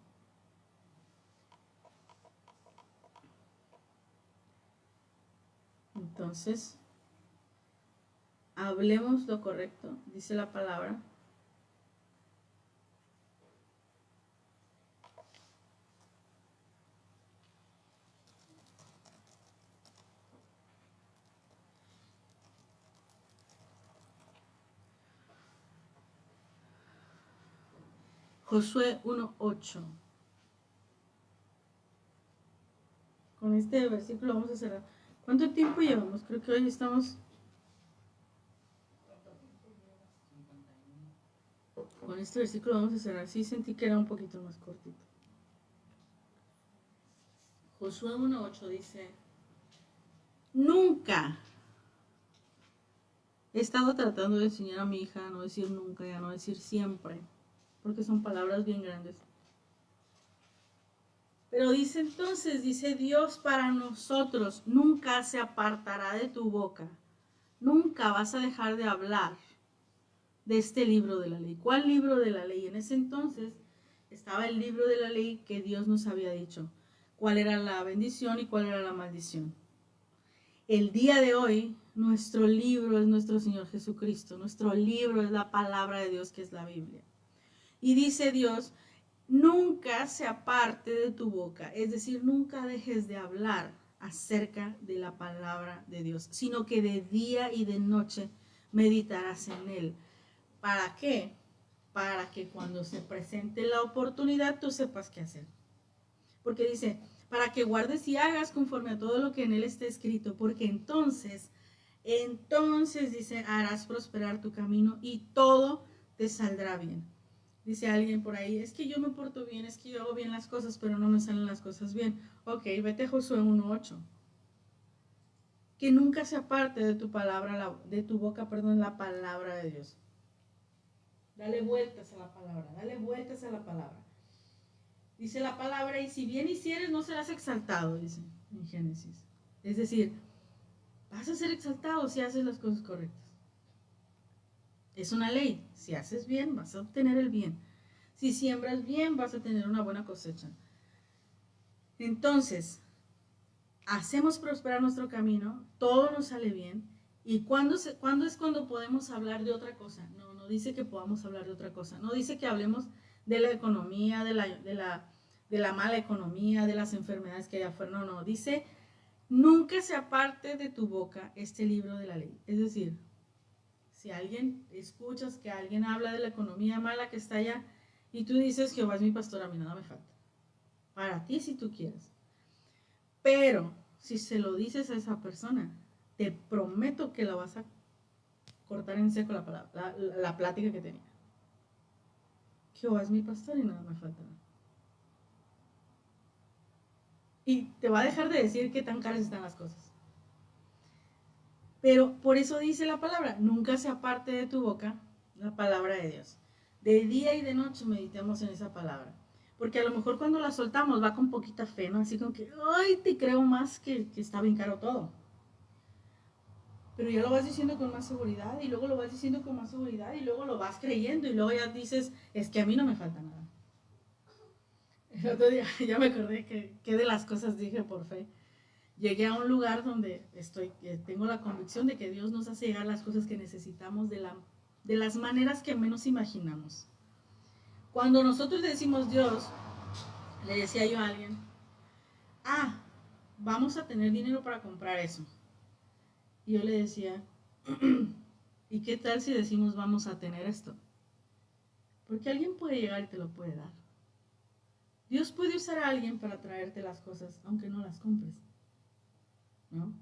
Entonces, hablemos lo correcto, dice la palabra. Josué 1:8. Con este versículo vamos a cerrar. ¿Cuánto tiempo llevamos? Creo que hoy estamos... Con este versículo vamos a cerrar. Sí sentí que era un poquito más cortito. Josué 1:8 dice: nunca. He estado tratando de enseñar a mi hija a no decir nunca y a no decir siempre, porque son palabras bien grandes. Pero dice entonces, dice Dios para nosotros, nunca se apartará de tu boca, nunca vas a dejar de hablar de este libro de la ley. ¿Cuál libro de la ley? En ese entonces estaba el libro de la ley que Dios nos había dicho, cuál era la bendición y cuál era la maldición. El día de hoy, nuestro libro es nuestro Señor Jesucristo, nuestro libro es la palabra de Dios que es la Biblia. Y dice Dios, nunca se aparte de tu boca, es decir, nunca dejes de hablar acerca de la palabra de Dios, sino que de día y de noche meditarás en él. ¿Para qué? Para que cuando se presente la oportunidad tú sepas qué hacer. Porque dice, para que guardes y hagas conforme a todo lo que en él está escrito, porque entonces dice, harás prosperar tu camino y todo te saldrá bien. Dice alguien por ahí, es que yo me porto bien, es que yo hago bien las cosas, pero no me salen las cosas bien. Ok, vete a Josué 1:8. Que nunca se aparte de tu palabra, de tu boca, perdón, la palabra de Dios. Dale vueltas a la palabra, dale vueltas a la palabra. Dice la palabra, y si bien hicieres, no serás exaltado, dice en Génesis. Es decir, vas a ser exaltado si haces las cosas correctas. Es una ley. Si haces bien, vas a obtener el bien. Si siembras bien, vas a tener una buena cosecha. Entonces, hacemos prosperar nuestro camino, todo nos sale bien. ¿Y cuándo es cuando podemos hablar de otra cosa? No dice que podamos hablar de otra cosa. No dice que hablemos de la economía, de la mala economía, de las enfermedades que hay afuera. No, dice, nunca se aparte de tu boca este libro de la ley. Es decir, si alguien escuchas que alguien habla de la economía mala que está allá y tú dices, Jehová es mi pastor, a mí nada me falta. Para ti si tú quieres. Pero si se lo dices a esa persona, te prometo que la vas a cortar en seco la plática que tenía. Jehová es mi pastor y nada me falta. Y te va a dejar de decir qué tan caras están las cosas. Pero por eso dice la palabra, nunca se aparte de tu boca la palabra de Dios. De día y de noche meditemos en esa palabra. Porque a lo mejor cuando la soltamos va con poquita fe, ¿no? Así como que, ay, te creo más que está bien caro todo. Pero ya lo vas diciendo con más seguridad y luego lo vas diciendo con más seguridad y luego lo vas creyendo y luego ya dices, es que a mí no me falta nada. El otro día ya me acordé que de las cosas dije por fe. Llegué a un lugar donde tengo la convicción de que Dios nos hace llegar las cosas que necesitamos de las maneras que menos imaginamos. Cuando nosotros le decimos Dios, le decía yo a alguien, vamos a tener dinero para comprar eso. Y yo le decía, ¿y qué tal si decimos vamos a tener esto? Porque alguien puede llegar y te lo puede dar. Dios puede usar a alguien para traerte las cosas, aunque no las compres, ¿no?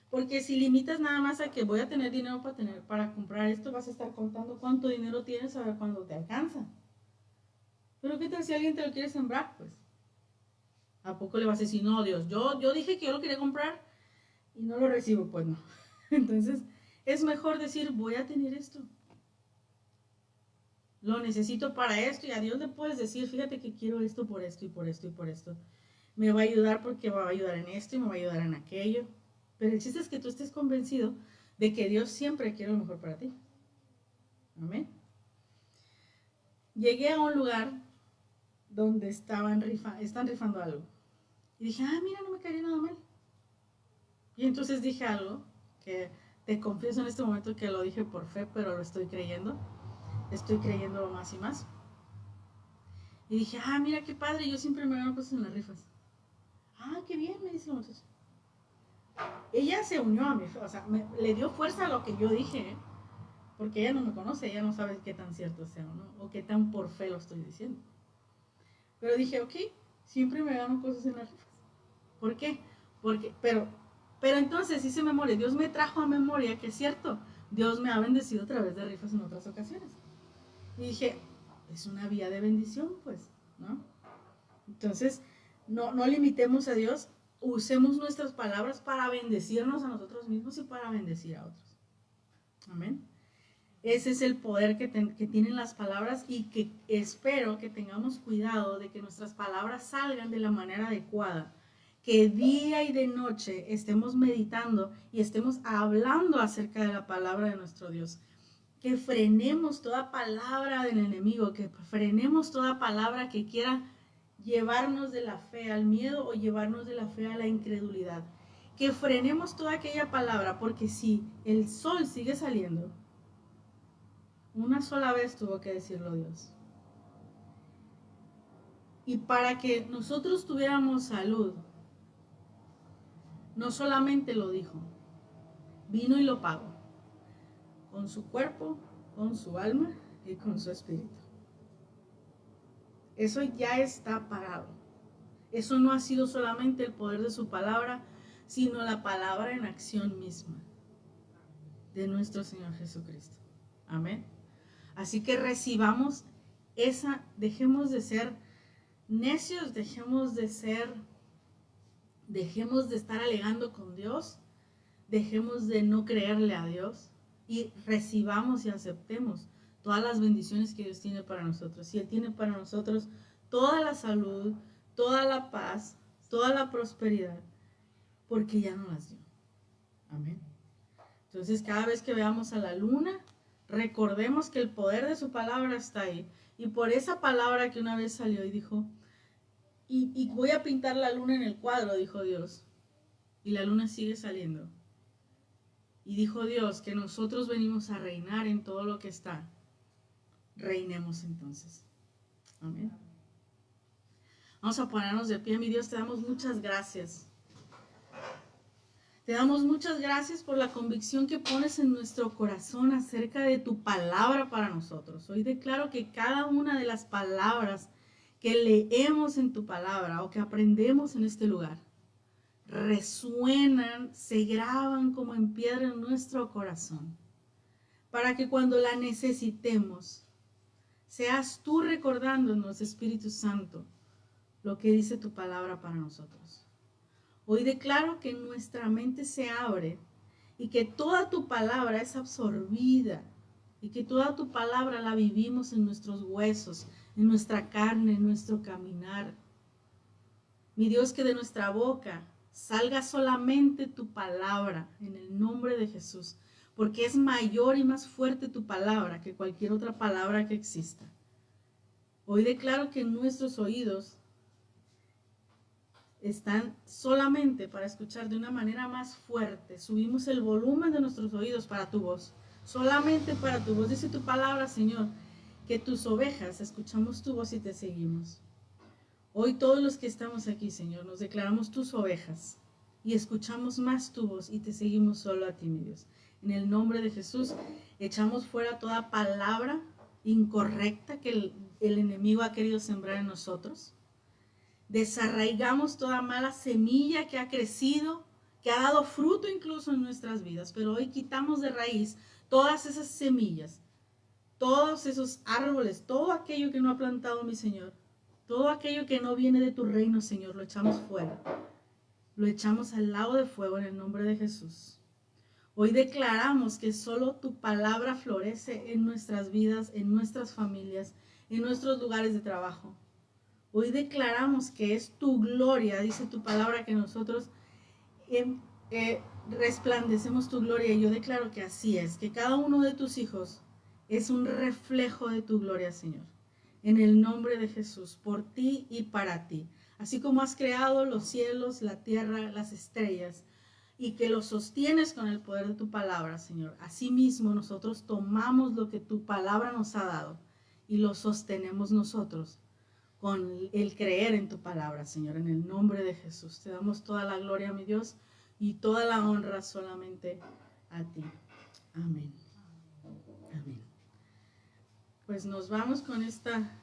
Porque si limitas nada más a que voy a tener dinero para comprar esto, vas a estar contando cuánto dinero tienes a ver cuándo te alcanza. Pero ¿qué tal si alguien te lo quiere sembrar? Pues, ¿a poco le vas a decir, no, Dios, yo dije que yo lo quería comprar y no lo recibo? Pues no. Entonces, es mejor decir, voy a tener esto. Lo necesito para esto, y a Dios le puedes decir, fíjate que quiero esto por esto y por esto y por esto. Me va a ayudar porque me va a ayudar en esto y me va a ayudar en aquello. Pero el chiste es que tú estés convencido de que Dios siempre quiere lo mejor para ti. Amén. Llegué a un lugar donde están rifando algo. Y dije, mira, no me caería nada mal. Y entonces dije algo que te confieso en este momento que lo dije por fe, pero lo estoy creyendo. Estoy creyendo más y más. Y dije, mira qué padre, yo siempre me gano cosas en las rifas. Qué bien, me dice la muchacha. Ella se unió a mí, o sea, le dio fuerza a lo que yo dije, ¿eh? Porque ella no me conoce, ella no sabe qué tan cierto sea o no, o qué tan por fe lo estoy diciendo. Pero dije, ok, siempre me gano cosas en las rifas. ¿Por qué? Pero entonces hice memoria, Dios me trajo a memoria que es cierto, Dios me ha bendecido a través de rifas en otras ocasiones. Y dije, es una vía de bendición, pues, ¿no? Entonces, no limitemos a Dios, usemos nuestras palabras para bendecirnos a nosotros mismos y para bendecir a otros. Amén. Ese es el poder que tienen las palabras, y que espero que tengamos cuidado de que nuestras palabras salgan de la manera adecuada. Que día y de noche estemos meditando y estemos hablando acerca de la palabra de nuestro Dios. Que frenemos toda palabra del enemigo, que frenemos toda palabra que quiera llevarnos de la fe al miedo o llevarnos de la fe a la incredulidad. Que frenemos toda aquella palabra, porque si el sol sigue saliendo, una sola vez tuvo que decirlo Dios. Y para que nosotros tuviéramos salud, no solamente lo dijo, vino y lo pagó, con su cuerpo, con su alma y con su espíritu. Eso ya está pagado. Eso no ha sido solamente el poder de su palabra, sino la palabra en acción misma de nuestro Señor Jesucristo. Amén. Así que recibamos dejemos de ser necios, dejemos de estar alegando con Dios, dejemos de no creerle a Dios y recibamos y aceptemos todas las bendiciones que Dios tiene para nosotros. Y Él tiene para nosotros toda la salud, toda la paz, toda la prosperidad, porque ya no las dio. Amén. Entonces, cada vez que veamos a la luna, recordemos que el poder de su palabra está ahí. Y por esa palabra que una vez salió y dijo, y voy a pintar la luna en el cuadro, dijo Dios. Y la luna sigue saliendo. Y dijo Dios que nosotros venimos a reinar en todo lo que está. Reinemos entonces. Amén. Vamos a ponernos de pie. Mi Dios, te damos muchas gracias. Te damos muchas gracias por la convicción que pones en nuestro corazón acerca de tu palabra para nosotros. Hoy declaro que cada una de las palabras que leemos en tu palabra o que aprendemos en este lugar resuenan, se graban como en piedra en nuestro corazón, para que cuando la necesitemos, seas tú recordándonos, Espíritu Santo, lo que dice tu palabra para nosotros. Hoy declaro que nuestra mente se abre y que toda tu palabra es absorbida y que toda tu palabra la vivimos en nuestros huesos, en nuestra carne, en nuestro caminar. Mi Dios, que de nuestra boca salga solamente tu palabra en el nombre de Jesús, porque es mayor y más fuerte tu palabra que cualquier otra palabra que exista. Hoy declaro que nuestros oídos están solamente para escuchar de una manera más fuerte. Subimos el volumen de nuestros oídos para tu voz, solamente para tu voz. Dice tu palabra, Señor, que tus ovejas escuchamos tu voz y te seguimos. Hoy todos los que estamos aquí, Señor, nos declaramos tus ovejas y escuchamos más tu voz y te seguimos solo a ti, mi Dios. En el nombre de Jesús, echamos fuera toda palabra incorrecta que el enemigo ha querido sembrar en nosotros. Desarraigamos toda mala semilla que ha crecido, que ha dado fruto incluso en nuestras vidas, pero hoy quitamos de raíz todas esas semillas, todos esos árboles, todo aquello que no ha plantado mi Señor, todo aquello que no viene de tu reino, Señor, lo echamos fuera, lo echamos al lago de fuego en el nombre de Jesús. Hoy declaramos que solo tu palabra florece en nuestras vidas, en nuestras familias, en nuestros lugares de trabajo. Hoy declaramos que es tu gloria, dice tu palabra, que nosotros resplandecemos tu gloria. Y yo declaro que así es, que cada uno de tus hijos es un reflejo de tu gloria, Señor. En el nombre de Jesús, por ti y para ti. Así como has creado los cielos, la tierra, las estrellas, y que los sostienes con el poder de tu palabra, Señor. Asimismo, nosotros tomamos lo que tu palabra nos ha dado y lo sostenemos nosotros con el creer en tu palabra, Señor, en el nombre de Jesús. Te damos toda la gloria, mi Dios, y toda la honra solamente a ti. Amén. Amén. Pues nos vamos con esta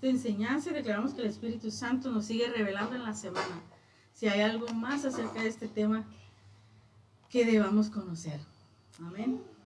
enseñanza y declaramos que el Espíritu Santo nos sigue revelando en la semana. Si hay algo más acerca de este tema que debamos conocer. Amén.